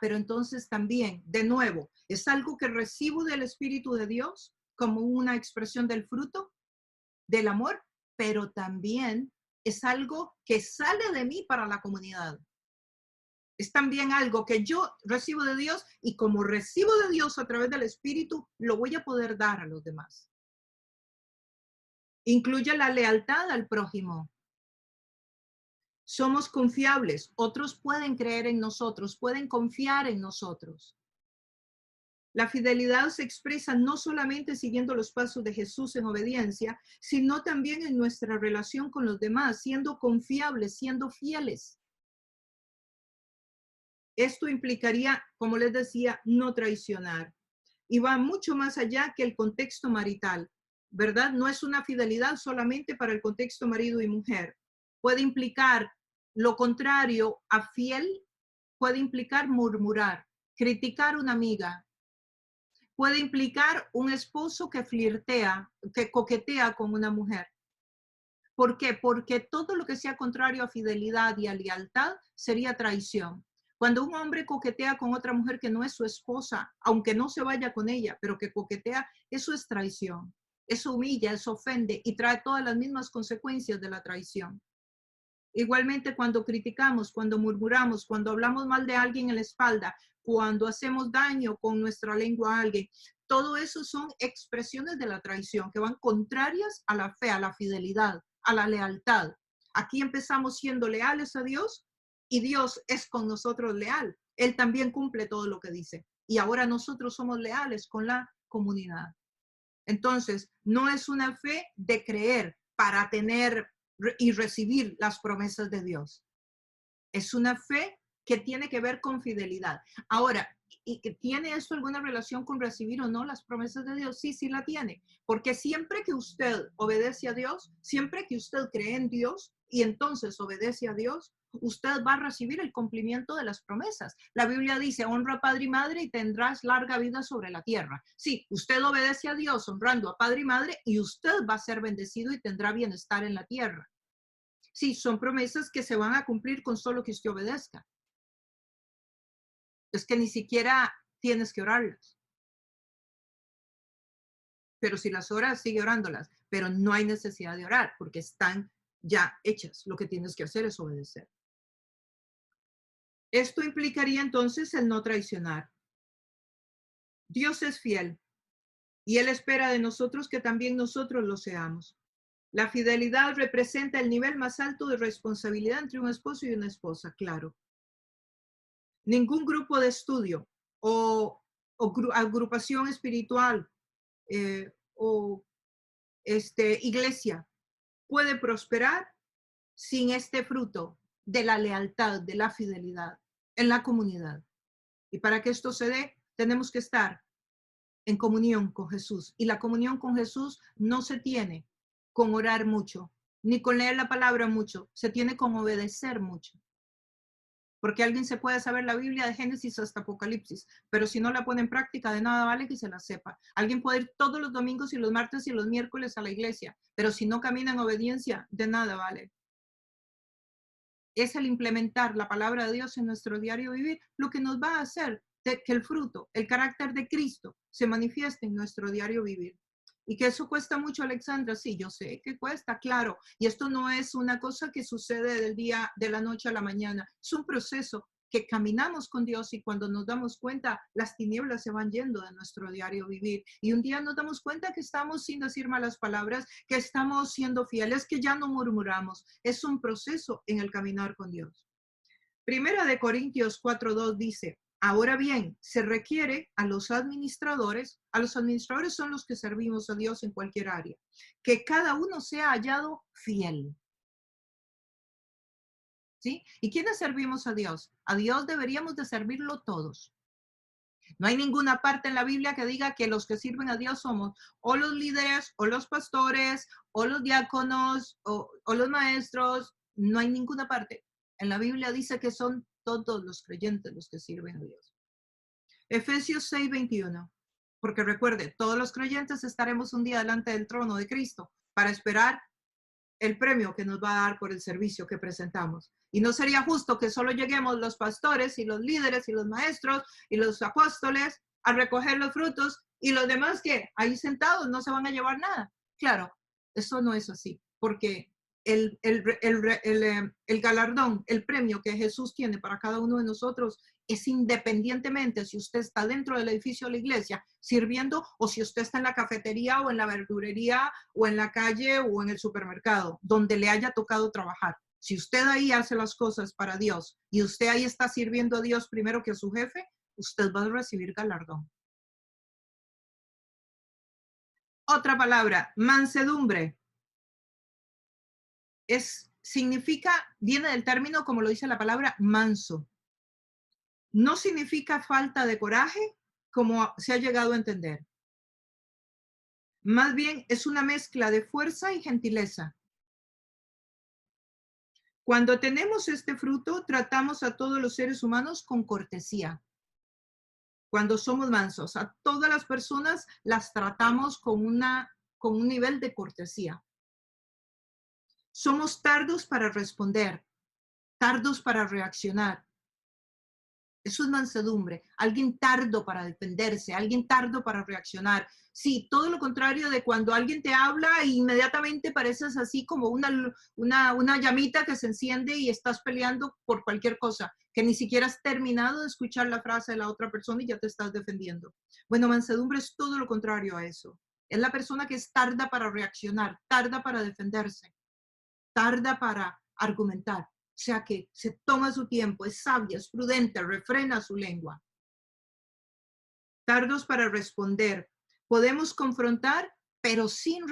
Pero entonces también, de nuevo, es algo que recibo del Espíritu de Dios como una expresión del fruto del amor, pero también es algo que sale de mí para la comunidad. Es también algo que yo recibo de Dios y como recibo de Dios a través del Espíritu, lo voy a poder dar a los demás. Incluye la lealtad al prójimo. Somos confiables. Otros pueden creer en nosotros, pueden confiar en nosotros. La fidelidad se expresa no solamente siguiendo los pasos de Jesús en obediencia, sino también en nuestra relación con los demás, siendo confiables, siendo fieles. Esto implicaría, como les decía, no traicionar. Y va mucho más allá que el contexto marital, ¿verdad? No es una fidelidad solamente para el contexto marido y mujer. Puede implicar lo contrario a fiel, puede implicar murmurar, criticar a una amiga, puede implicar un esposo que flirtea, que coquetea con una mujer. ¿Por qué? Porque todo lo que sea contrario a fidelidad y a lealtad sería traición. Cuando un hombre coquetea con otra mujer que no es su esposa, aunque no se vaya con ella, pero que coquetea, eso es traición. Eso humilla, eso ofende y trae todas las mismas consecuencias de la traición. Igualmente, cuando criticamos, cuando murmuramos, cuando hablamos mal de alguien en la espalda, cuando hacemos daño con nuestra lengua a alguien, todo eso son expresiones de la traición que van contrarias a la fe, a la fidelidad, a la lealtad. Aquí empezamos siendo leales a Dios y Dios es con nosotros leal. Él también cumple todo lo que dice. Y ahora nosotros somos leales con la comunidad. Entonces, no es una fe de creer para tener y recibir las promesas de Dios. Es una fe que tiene que ver con fidelidad. Ahora, ¿y que tiene esto alguna relación con recibir o no las promesas de Dios? Sí, sí la tiene. Porque siempre que usted obedece a Dios, siempre que usted cree en Dios y entonces obedece a Dios, usted va a recibir el cumplimiento de las promesas. La Biblia dice, honra a padre y madre y tendrás larga vida sobre la tierra. Sí, usted obedece a Dios honrando a padre y madre y usted va a ser bendecido y tendrá bienestar en la tierra. Sí, son promesas que se van a cumplir con solo que usted obedezca. Es que ni siquiera tienes que orarlas. Pero si las oras, sigue orándolas. Pero no hay necesidad de orar porque están ya hechas. Lo que tienes que hacer es obedecer. Esto implicaría entonces el no traicionar. Dios es fiel y Él espera de nosotros que también nosotros lo seamos. La fidelidad representa el nivel más alto de responsabilidad entre un esposo y una esposa, claro. Ningún grupo de estudio o agrupación espiritual o iglesia puede prosperar sin este fruto de la lealtad, de la fidelidad en la comunidad. Y para que esto se dé, tenemos que estar en comunión con Jesús. Y la comunión con Jesús no se tiene con orar mucho, ni con leer la palabra mucho, se tiene con obedecer mucho. Porque alguien se puede saber la Biblia de Génesis hasta Apocalipsis, pero si no la pone en práctica, de nada vale que se la sepa. Alguien puede ir todos los domingos y los martes y los miércoles a la iglesia, pero si no camina en obediencia, de nada vale. Es el implementar la palabra de Dios en nuestro diario vivir lo que nos va a hacer que el fruto, el carácter de Cristo se manifieste en nuestro diario vivir. Y que eso cuesta mucho, Alexandra. Sí, yo sé que cuesta, claro. Y esto no es una cosa que sucede del día, de la noche a la mañana. Es un proceso que caminamos con Dios y cuando nos damos cuenta, las tinieblas se van yendo de nuestro diario vivir. Y un día nos damos cuenta que estamos sin decir malas palabras, que estamos siendo fieles, que ya no murmuramos. Es un proceso en el caminar con Dios. Primera de Corintios 4:2 dice, ahora bien, se requiere a los administradores son los que servimos a Dios en cualquier área, que cada uno sea hallado fiel. ¿Sí? ¿Y quiénes servimos a Dios? A Dios deberíamos de servirlo todos. No hay ninguna parte en la Biblia que diga que los que sirven a Dios somos o los líderes, o los pastores, o los diáconos, o los maestros. No hay ninguna parte. En la Biblia dice que son todos los creyentes los que sirven a Dios. Efesios 6:21. Porque recuerde, todos los creyentes estaremos un día delante del trono de Cristo para esperar el premio que nos va a dar por el servicio que presentamos. Y no sería justo que solo lleguemos los pastores y los líderes y los maestros y los apóstoles a recoger los frutos y los demás que ahí sentados no se van a llevar nada. Claro, eso no es así, porque el galardón, el premio que Jesús tiene para cada uno de nosotros es independientemente si usted está dentro del edificio de la iglesia sirviendo o si usted está en la cafetería o en la verdurería o en la calle o en el supermercado, donde le haya tocado trabajar. Si usted ahí hace las cosas para Dios y usted ahí está sirviendo a Dios primero que a su jefe, usted va a recibir galardón. Otra palabra, mansedumbre. Viene del término, como lo dice la palabra, manso. No significa falta de coraje, como se ha llegado a entender. Más bien es una mezcla de fuerza y gentileza. Cuando tenemos este fruto, tratamos a todos los seres humanos con cortesía. cuando somos mansos. A todas las personas las tratamos con un nivel de cortesía. Somos tardos para responder, tardos para reaccionar. Eso es mansedumbre. Alguien tardo para defenderse, alguien tardo para reaccionar. Sí, todo lo contrario de cuando alguien te habla e inmediatamente pareces así como una llamita que se enciende y estás peleando por cualquier cosa, que ni siquiera has terminado de escuchar la frase de la otra persona y ya te estás defendiendo. Bueno, mansedumbre es todo lo contrario a eso. Es la persona que es tarda para reaccionar, tarda para defenderse, tarda para argumentar. O sea que se toma su tiempo, es sabia, es prudente, refrena su lengua. Tardos para responder. Podemos confrontar, pero sin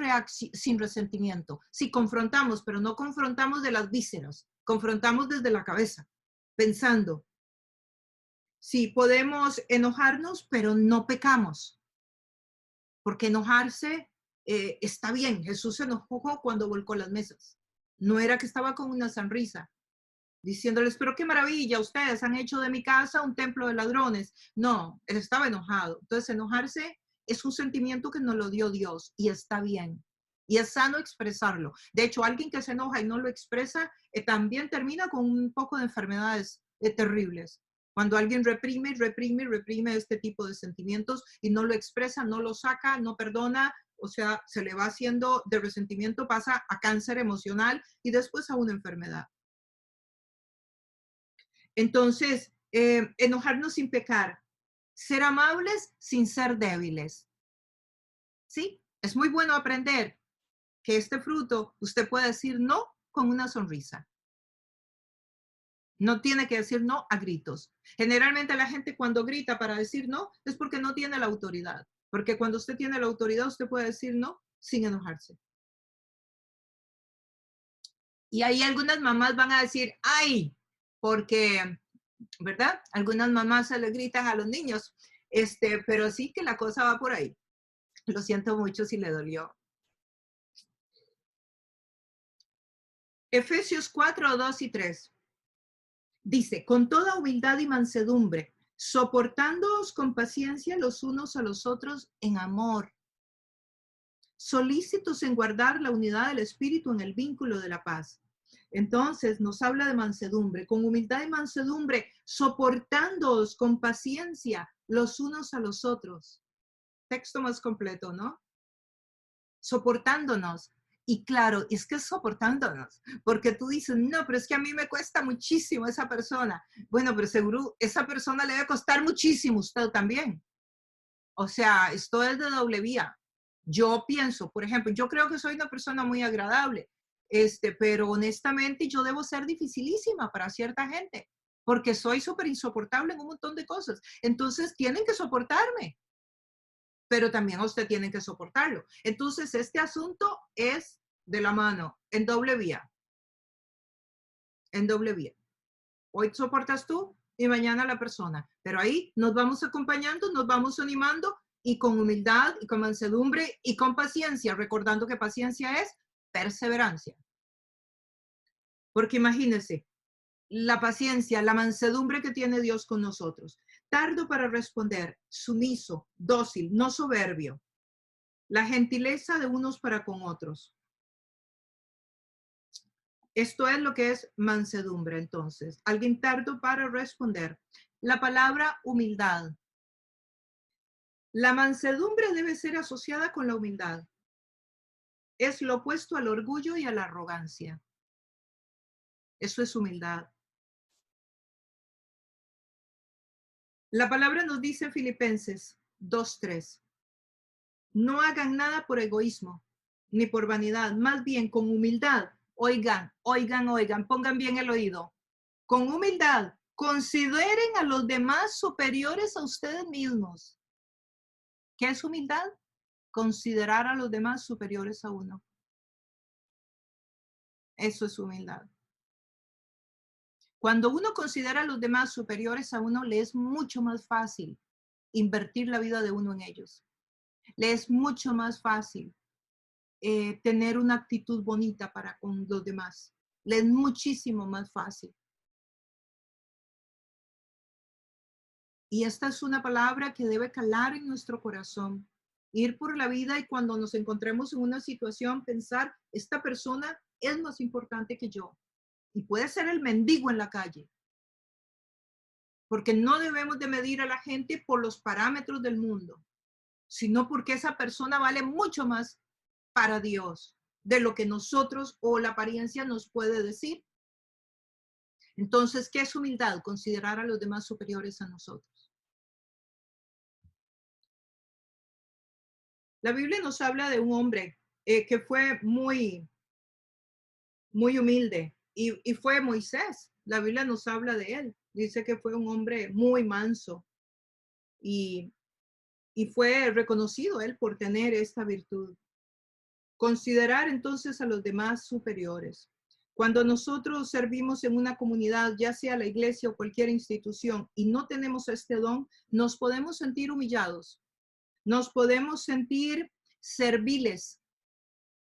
resentimiento. Si confrontamos, pero no confrontamos de las vísceras, confrontamos desde la cabeza, pensando. Sí, podemos enojarnos, pero no pecamos. Porque enojarse está bien. Jesús se enojó cuando volcó las mesas. No era que estaba con una sonrisa, diciéndoles, pero qué maravilla, ustedes han hecho de mi casa un templo de ladrones. No, él estaba enojado. Entonces, enojarse es un sentimiento que nos lo dio Dios y está bien. Y es sano expresarlo. De hecho, alguien que se enoja y no lo expresa, también termina con un poco de enfermedades terribles. Cuando alguien reprime este tipo de sentimientos y no lo expresa, no lo saca, no perdona, o sea, se le va haciendo de resentimiento, pasa a cáncer emocional y después a una enfermedad. Entonces, enojarnos sin pecar, ser amables sin ser débiles. ¿Sí? Es muy bueno aprender que este fruto usted puede decir no con una sonrisa. No tiene que decir no a gritos. Generalmente la gente cuando grita para decir no es porque no tiene la autoridad. Porque cuando usted tiene la autoridad, usted puede decir no sin enojarse. Y ahí algunas mamás van a decir, ay, porque, ¿verdad? Algunas mamás se le gritan a los niños, pero sí que la cosa va por ahí. Lo siento mucho si le dolió. Efesios 4, 2 y 3. Dice, con toda humildad y mansedumbre, soportándoos con paciencia los unos a los otros en amor, solícitos en guardar la unidad del espíritu en el vínculo de la paz. Entonces nos habla de mansedumbre, con humildad y mansedumbre, soportándoos con paciencia los unos a los otros. Texto más completo, ¿no? Soportándonos. Y claro, es que es soportándonos, porque tú dices, no, pero es que a mí me cuesta muchísimo esa persona. Bueno, pero seguro esa persona le debe costar muchísimo, usted también. O sea, esto es de doble vía. Yo pienso, por ejemplo, yo creo que soy una persona muy agradable, pero honestamente yo debo ser dificilísima para cierta gente, porque soy súper insoportable en un montón de cosas. Entonces tienen que soportarme, pero también a usted tienen que soportarlo. Entonces este asunto es de la mano, en doble vía, en doble vía. Hoy soportas tú y mañana la persona, pero ahí nos vamos acompañando, nos vamos animando y con humildad y con mansedumbre y con paciencia, recordando que paciencia es perseverancia. Porque imagínense, la paciencia, la mansedumbre que tiene Dios con nosotros. Tardo para responder, sumiso, dócil, no soberbio. La gentileza de unos para con otros. Esto es lo que es mansedumbre, entonces. Alguien tardo para responder. La palabra humildad. La mansedumbre debe ser asociada con la humildad. Es lo opuesto al orgullo y a la arrogancia. Eso es humildad. La palabra nos dice en Filipenses 2:3. No hagan nada por egoísmo ni por vanidad, más bien con humildad. Oigan, pongan bien el oído. Con humildad, consideren a los demás superiores a ustedes mismos. ¿Qué es humildad? Considerar a los demás superiores a uno. Eso es humildad. Cuando uno considera a los demás superiores a uno, le es mucho más fácil invertir la vida de uno en ellos. Le es mucho más fácil tener una actitud bonita para con los demás. Le es muchísimo más fácil. Y esta es una palabra que debe calar en nuestro corazón. Ir por la vida y cuando nos encontremos en una situación, pensar, esta persona es más importante que yo. Y puede ser el mendigo en la calle. Porque no debemos de medir a la gente por los parámetros del mundo, sino porque esa persona vale mucho más para Dios de lo que nosotros o la apariencia nos puede decir. Entonces, ¿qué es humildad? Considerar a los demás superiores a nosotros. La Biblia nos habla de un hombre que fue muy humilde y fue Moisés. La Biblia nos habla de él. Dice que fue un hombre muy manso y, y fue reconocido él por tener esta virtud. Considerar entonces a los demás superiores. Cuando nosotros servimos en una comunidad, ya sea la iglesia o cualquier institución, y no tenemos este don, nos podemos sentir humillados, nos podemos sentir serviles.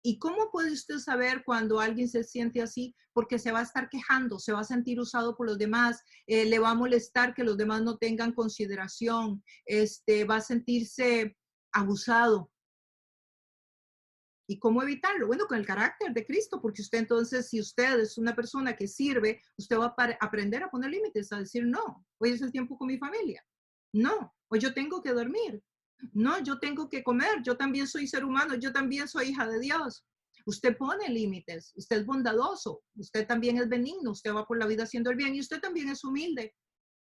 ¿Y cómo puede usted saber cuando alguien se siente así? Porque se va a estar quejando, se va a sentir usado por los demás, le va a molestar que los demás no tengan consideración, va a sentirse abusado. ¿Y cómo evitarlo? Bueno, con el carácter de Cristo, porque usted entonces, si usted es una persona que sirve, usted va a aprender a poner límites, a decir, no, hoy es el tiempo con mi familia. No, hoy yo tengo que dormir. No, yo tengo que comer. Yo también soy ser humano, yo también soy hija de Dios. Usted pone límites, usted es bondadoso, usted también es benigno, usted va por la vida haciendo el bien y usted también es humilde.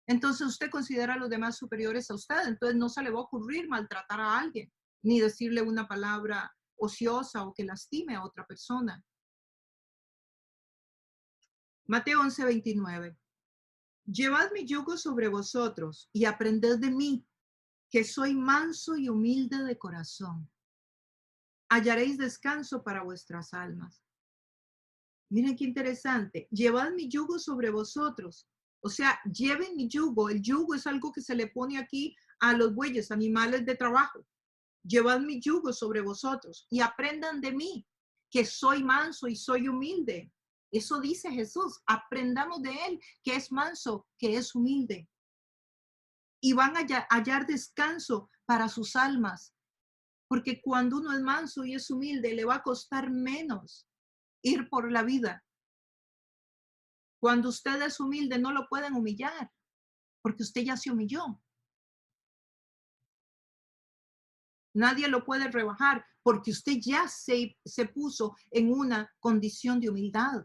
Entonces usted considera a los demás superiores a usted, entonces no se le va a ocurrir maltratar a alguien, ni decirle una palabra ociosa o que lastime a otra persona. Mateo 11:29. Llevad mi yugo sobre vosotros y aprended de mí, que soy manso y humilde de corazón. Hallaréis descanso para vuestras almas. Miren qué interesante. Llevad mi yugo sobre vosotros. O sea, lleven mi yugo. El yugo es algo que se le pone aquí a los bueyes, animales de trabajo. Llevad mi yugo sobre vosotros y aprendan de mí, que soy manso y soy humilde. Eso dice Jesús. Aprendamos de él, que es manso, que es humilde. Y van a hallar descanso para sus almas. Porque cuando uno es manso y es humilde, le va a costar menos ir por la vida. Cuando usted es humilde, no lo pueden humillar, porque usted ya se humilló. Nadie lo puede rebajar, porque usted ya se puso en una condición de humildad.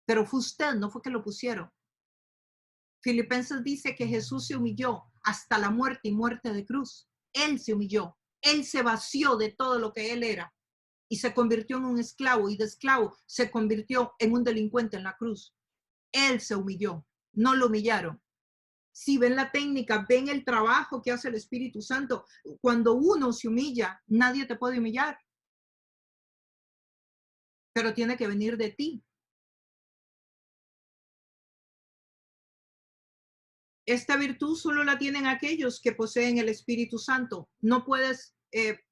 Pero fue usted, no fue que lo pusieron. Filipenses dice que Jesús se humilló hasta la muerte y muerte de cruz. Él se humilló. Él se vació de todo lo que él era y se convirtió en un esclavo y de esclavo se convirtió en un delincuente en la cruz. Él se humilló, no lo humillaron. Si ven la técnica, ven el trabajo que hace el Espíritu Santo. Cuando uno se humilla, nadie te puede humillar. Pero tiene que venir de ti. Esta virtud solo la tienen aquellos que poseen el Espíritu Santo. No puedes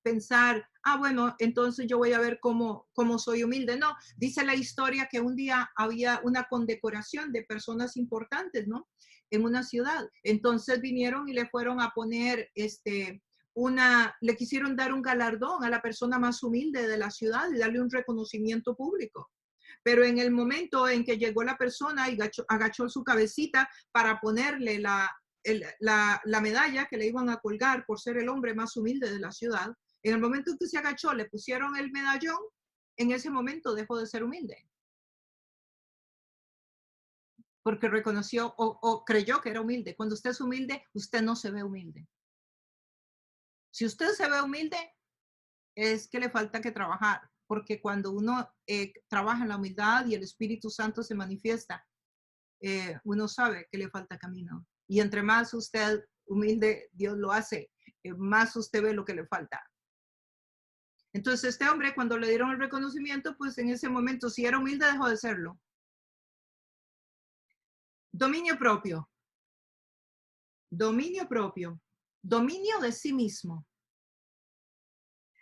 pensar, bueno, entonces yo voy a ver cómo soy humilde. No, dice la historia que un día había una condecoración de personas importantes, ¿no? En una ciudad. Entonces vinieron y le fueron a poner le quisieron dar un galardón a la persona más humilde de la ciudad y darle un reconocimiento público. Pero en el momento en que llegó la persona y agachó su cabecita para ponerle la medalla que le iban a colgar por ser el hombre más humilde de la ciudad, en el momento en que se agachó, le pusieron el medallón, en ese momento dejó de ser humilde. Porque reconoció o creyó que era humilde. Cuando usted es humilde, usted no se ve humilde. Si usted se ve humilde, es que le falta que trabajar, porque cuando uno trabaja en la humildad y el Espíritu Santo se manifiesta, uno sabe que le falta camino. Y entre más usted humilde, Dios lo hace, más usted ve lo que le falta. Entonces este hombre, cuando le dieron el reconocimiento, pues en ese momento, si era humilde, dejó de serlo. Dominio propio. Dominio propio. Dominio de sí mismo.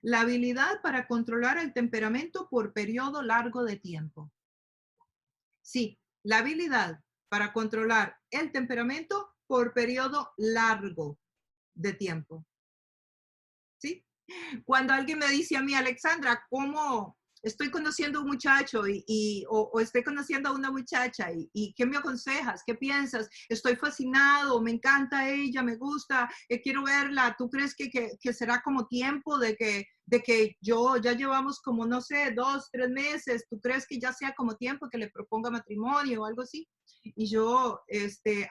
La habilidad para controlar el temperamento por periodo largo de tiempo. Sí, la habilidad para controlar el temperamento por periodo largo de tiempo. ¿Sí? Cuando alguien me dice a mí, Alexandra, ¿cómo estoy conociendo a un muchacho o estoy conociendo a una muchacha y qué me aconsejas? ¿Qué piensas? Estoy fascinado, me encanta ella, me gusta, quiero verla. ¿Tú crees que será como tiempo de que yo ya llevamos como, no sé, 2, 3 meses? ¿Tú crees que ya sea como tiempo que le proponga matrimonio o algo así? Y yo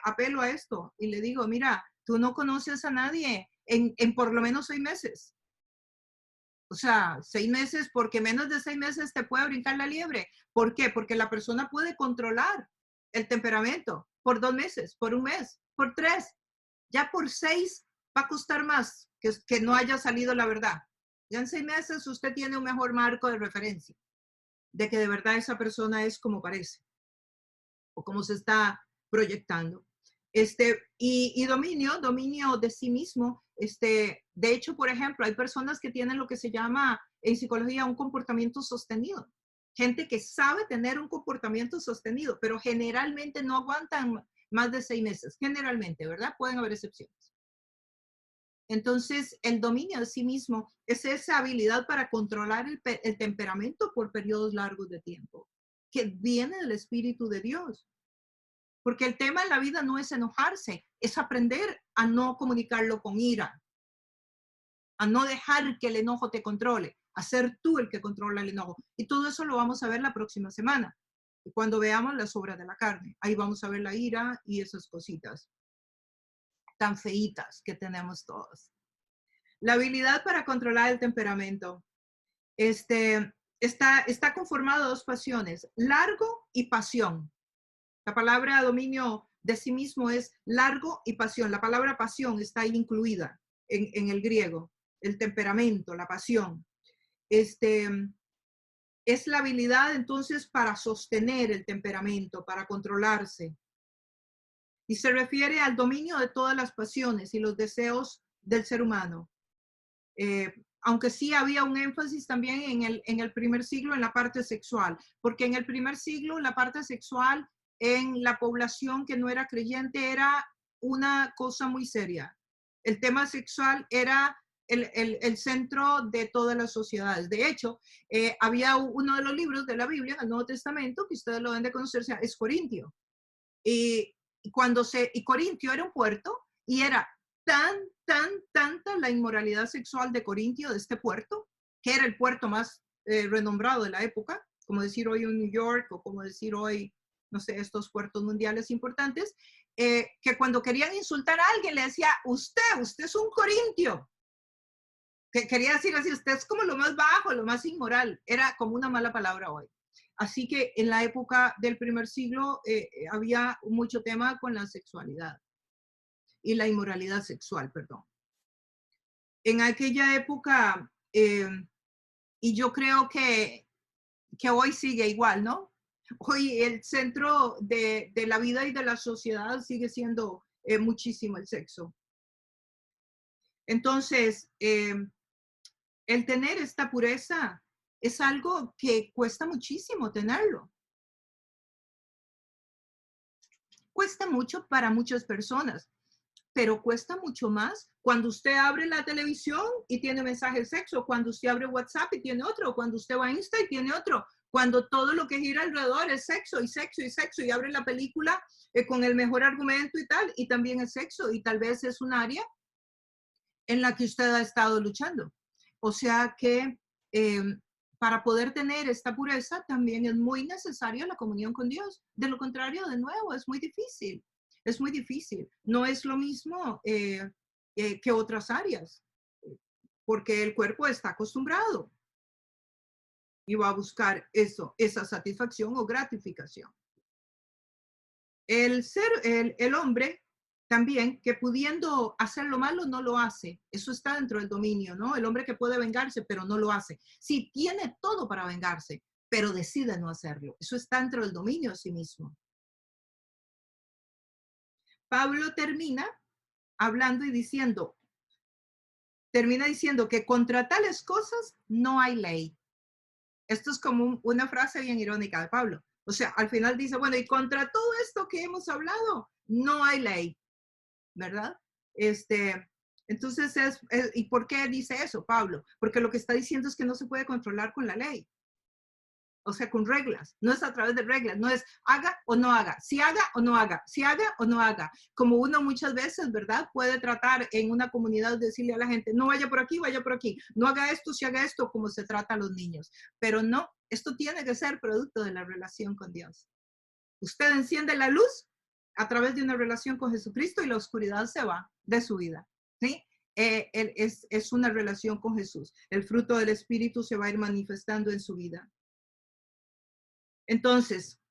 apelo a esto y le digo, mira, tú no conoces a nadie en por lo menos 6 meses. O sea, 6 meses, porque menos de 6 meses te puede brincar la liebre. ¿Por qué? Porque la persona puede controlar el temperamento por 2 meses, por 1 mes, por 3. Ya por 6 va a costar más que no haya salido la verdad. Ya en 6 meses usted tiene un mejor marco de referencia de que de verdad esa persona es como parece o como se está proyectando. Dominio de sí mismo. De hecho, por ejemplo, hay personas que tienen lo que se llama en psicología un comportamiento sostenido. Gente que sabe tener un comportamiento sostenido, pero generalmente no aguantan más de 6 meses. Generalmente, ¿verdad? Pueden haber excepciones. Entonces, el dominio de sí mismo es esa habilidad para controlar el temperamento por periodos largos de tiempo, que viene del Espíritu de Dios. Porque el tema en la vida no es enojarse, es aprender a no comunicarlo con ira, a no dejar que el enojo te controle, a ser tú el que controla el enojo. Y todo eso lo vamos a ver la próxima semana, cuando veamos las obras de la carne. Ahí vamos a ver la ira y esas cositas tan feitas que tenemos todos. La habilidad para controlar el temperamento. Está conformado de 2 pasiones, largo y pasión. La palabra dominio de sí mismo es largo y pasión. La palabra pasión está ahí incluida en el griego. El temperamento, la pasión. Es la habilidad entonces para sostener el temperamento, para controlarse. Y se refiere al dominio de todas las pasiones y los deseos del ser humano. Aunque sí había un énfasis también en el primer siglo en la parte sexual, porque en el primer siglo la parte sexual en la población que no era creyente era una cosa muy seria. El tema sexual era el centro de todas las sociedades. De hecho, había uno de los libros de la Biblia, el Nuevo Testamento, que ustedes lo deben de conocer, es Corintio. Y Corintio era un puerto y era tanta la inmoralidad sexual de Corintio, de este puerto, que era el puerto más renombrado de la época, como decir hoy en New York o como decir hoy, no sé, estos puertos mundiales importantes, que cuando querían insultar a alguien le decía, usted es un corintio. Que quería decir así, usted es como lo más bajo, lo más inmoral. Era como una mala palabra hoy. Así que en la época del primer siglo había mucho tema con la sexualidad y la inmoralidad sexual, perdón. En aquella época, y yo creo que hoy sigue igual, ¿no? Hoy el centro de la vida y de la sociedad sigue siendo muchísimo el sexo. Entonces, el tener esta pureza es algo que cuesta muchísimo tenerlo. Cuesta mucho para muchas personas, pero cuesta mucho más cuando usted abre la televisión y tiene mensaje de sexo, cuando usted abre WhatsApp y tiene otro, cuando usted va a Insta y tiene otro, cuando todo lo que gira alrededor es sexo y sexo y sexo y abre la película con el mejor argumento y tal, y también es sexo y tal vez es un área en la que usted ha estado luchando. O sea que para poder tener esta pureza también es muy necesaria la comunión con Dios. De lo contrario, de nuevo, es muy difícil. Es muy difícil. No es lo mismo que otras áreas, porque el cuerpo está acostumbrado y va a buscar eso, esa satisfacción o gratificación. El hombre también, que pudiendo hacer lo malo, no lo hace. Eso está dentro del dominio, ¿no? El hombre que puede vengarse, pero no lo hace. Sí, tiene todo para vengarse, pero decide no hacerlo. Eso está dentro del dominio de sí mismo. Pablo termina hablando y diciendo, que contra tales cosas no hay ley. Esto es como una frase bien irónica de Pablo. O sea, al final dice, bueno, y contra todo esto que hemos hablado, no hay ley. ¿verdad? Entonces, ¿y por qué dice eso, Pablo? Porque lo que está diciendo es que no se puede controlar con la ley. O sea, con reglas, no es a través de reglas, no es haga o no haga, si haga o no haga, si haga o no haga. Como uno muchas veces, ¿verdad? Puede tratar en una comunidad de decirle a la gente, no vaya por aquí, vaya por aquí, no haga esto, si haga esto, como se trata a los niños. Pero no, esto tiene que ser producto de la relación con Dios. Usted enciende la luz a través de una relación con Jesucristo y la oscuridad se va de su vida, ¿sí? Es una relación con Jesús. El fruto del Espíritu se va a ir manifestando en su vida. Entonces,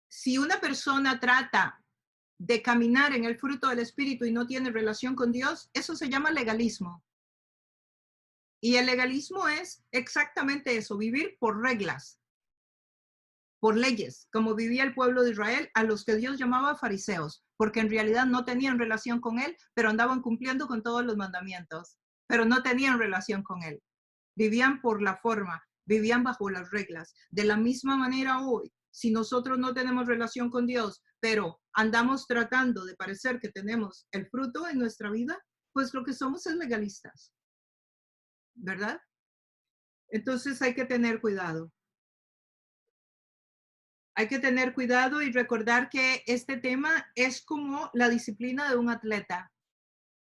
si una persona trata de caminar en el fruto del Espíritu y no tiene relación con Dios, eso se llama legalismo. Y el legalismo es exactamente eso, vivir por reglas, por leyes, como vivía el pueblo de Israel, a los que Dios llamaba fariseos, porque en realidad no tenían relación con Él, pero andaban cumpliendo con todos los mandamientos, pero no tenían relación con Él. Vivían por la forma, vivían bajo las reglas. De la misma manera hoy, si nosotros no tenemos relación con Dios, pero andamos tratando de parecer que tenemos el fruto en nuestra vida, pues lo que somos es legalistas, ¿verdad? Entonces hay que tener cuidado. Hay que tener cuidado y recordar que este tema es como la disciplina de un atleta.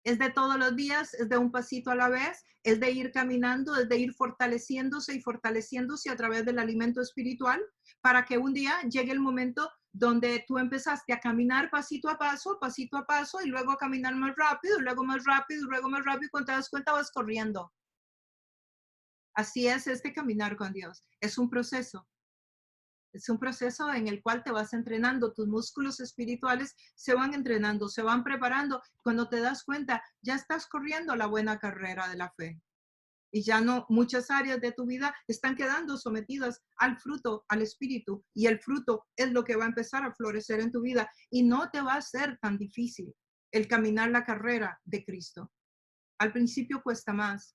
Es de todos los días, es de un pasito a la vez, es de ir caminando, es de ir fortaleciéndose y fortaleciéndose a través del alimento espiritual para que un día llegue el momento donde tú empezaste a caminar pasito a paso, y luego a caminar más rápido, y luego más rápido, y luego más rápido, y cuando te das cuenta vas corriendo. Así es este caminar con Dios. Es un proceso. Es un proceso en el cual te vas entrenando, tus músculos espirituales se van entrenando, se van preparando. Cuando te das cuenta, ya estás corriendo la buena carrera de la fe. Y ya no, muchas áreas de tu vida están quedando sometidas al fruto, al espíritu. Y el fruto es lo que va a empezar a florecer en tu vida. Y no te va a ser tan difícil el caminar la carrera de Cristo. Al principio cuesta más,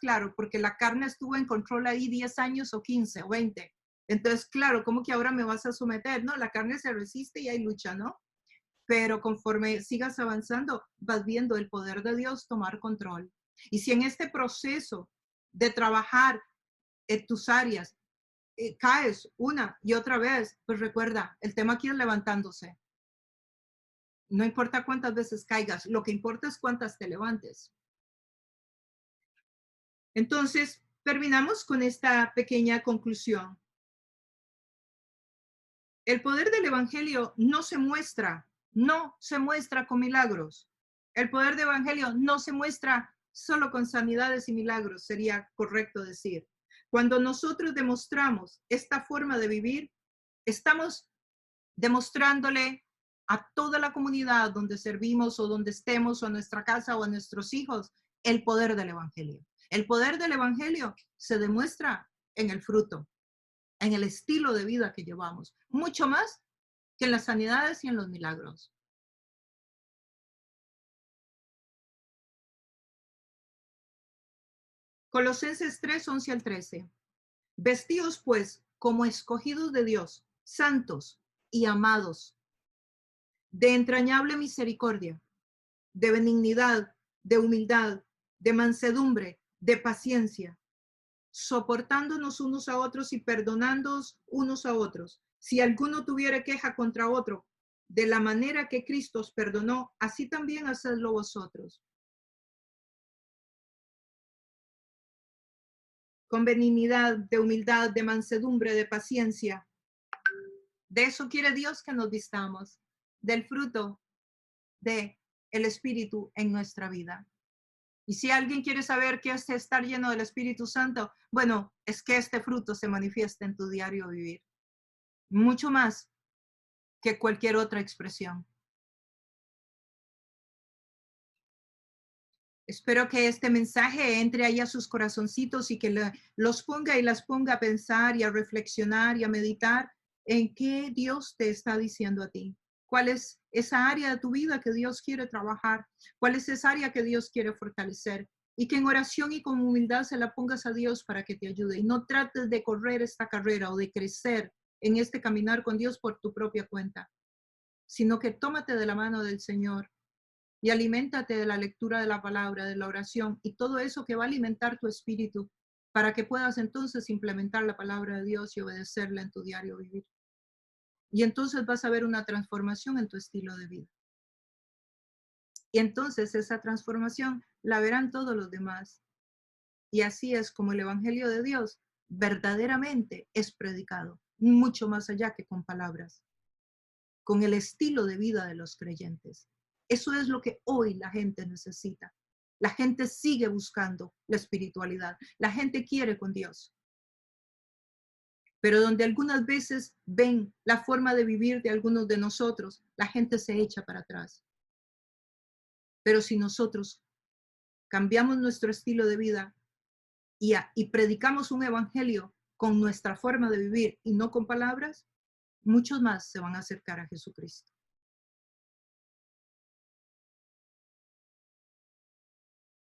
claro, porque la carne estuvo en control ahí 10 años o 15 o 20. Entonces, claro, ¿cómo que ahora me vas a someter? No, la carne se resiste y hay lucha, ¿no? Pero conforme sigas avanzando, vas viendo el poder de Dios tomar control. Y si en este proceso de trabajar en tus áreas caes una y otra vez, pues recuerda, el tema aquí es levantándose. No importa cuántas veces caigas, lo que importa es cuántas te levantes. Entonces, terminamos con esta pequeña conclusión. El poder del Evangelio no se muestra con milagros. El poder del Evangelio no se muestra solo con sanidades y milagros, sería correcto decir. Cuando nosotros demostramos esta forma de vivir, estamos demostrándole a toda la comunidad donde servimos o donde estemos o a nuestra casa o a nuestros hijos el poder del Evangelio. El poder del Evangelio se demuestra en el fruto, en el estilo de vida que llevamos, mucho más que en las sanidades y en los milagros. Colosenses 3, 11 al 13. Vestidos pues como escogidos de Dios, santos y amados, de entrañable misericordia, de benignidad, de humildad, de mansedumbre, de paciencia, soportándonos unos a otros y perdonándonos unos a otros. Si alguno tuviera queja contra otro, de la manera que Cristo os perdonó, así también hacedlo vosotros. Con benignidad, de humildad, de mansedumbre, de paciencia. De eso quiere Dios que nos vistamos, del fruto del Espíritu en nuestra vida. Y si alguien quiere saber qué es estar lleno del Espíritu Santo, bueno, es que este fruto se manifiesta en tu diario vivir. Mucho más que cualquier otra expresión. Espero que este mensaje entre ahí a sus corazoncitos y que los ponga y las ponga a pensar y a reflexionar y a meditar en qué Dios te está diciendo a ti. ¿Cuál es esa área de tu vida que Dios quiere trabajar? ¿Cuál es esa área que Dios quiere fortalecer? Y que en oración y con humildad se la pongas a Dios para que te ayude. Y no trates de correr esta carrera o de crecer en este caminar con Dios por tu propia cuenta, sino que tómate de la mano del Señor y aliméntate de la lectura de la palabra, de la oración y todo eso que va a alimentar tu espíritu para que puedas entonces implementar la palabra de Dios y obedecerla en tu diario vivir. Y entonces vas a ver una transformación en tu estilo de vida. Y entonces esa transformación la verán todos los demás. Y así es como el Evangelio de Dios verdaderamente es predicado, mucho más allá que con palabras, con el estilo de vida de los creyentes. Eso es lo que hoy la gente necesita. La gente sigue buscando la espiritualidad. La gente quiere con Dios. Pero donde algunas veces ven la forma de vivir de algunos de nosotros, la gente se echa para atrás. Pero si nosotros cambiamos nuestro estilo de vida y predicamos un evangelio con nuestra forma de vivir y no con palabras, muchos más se van a acercar a Jesucristo.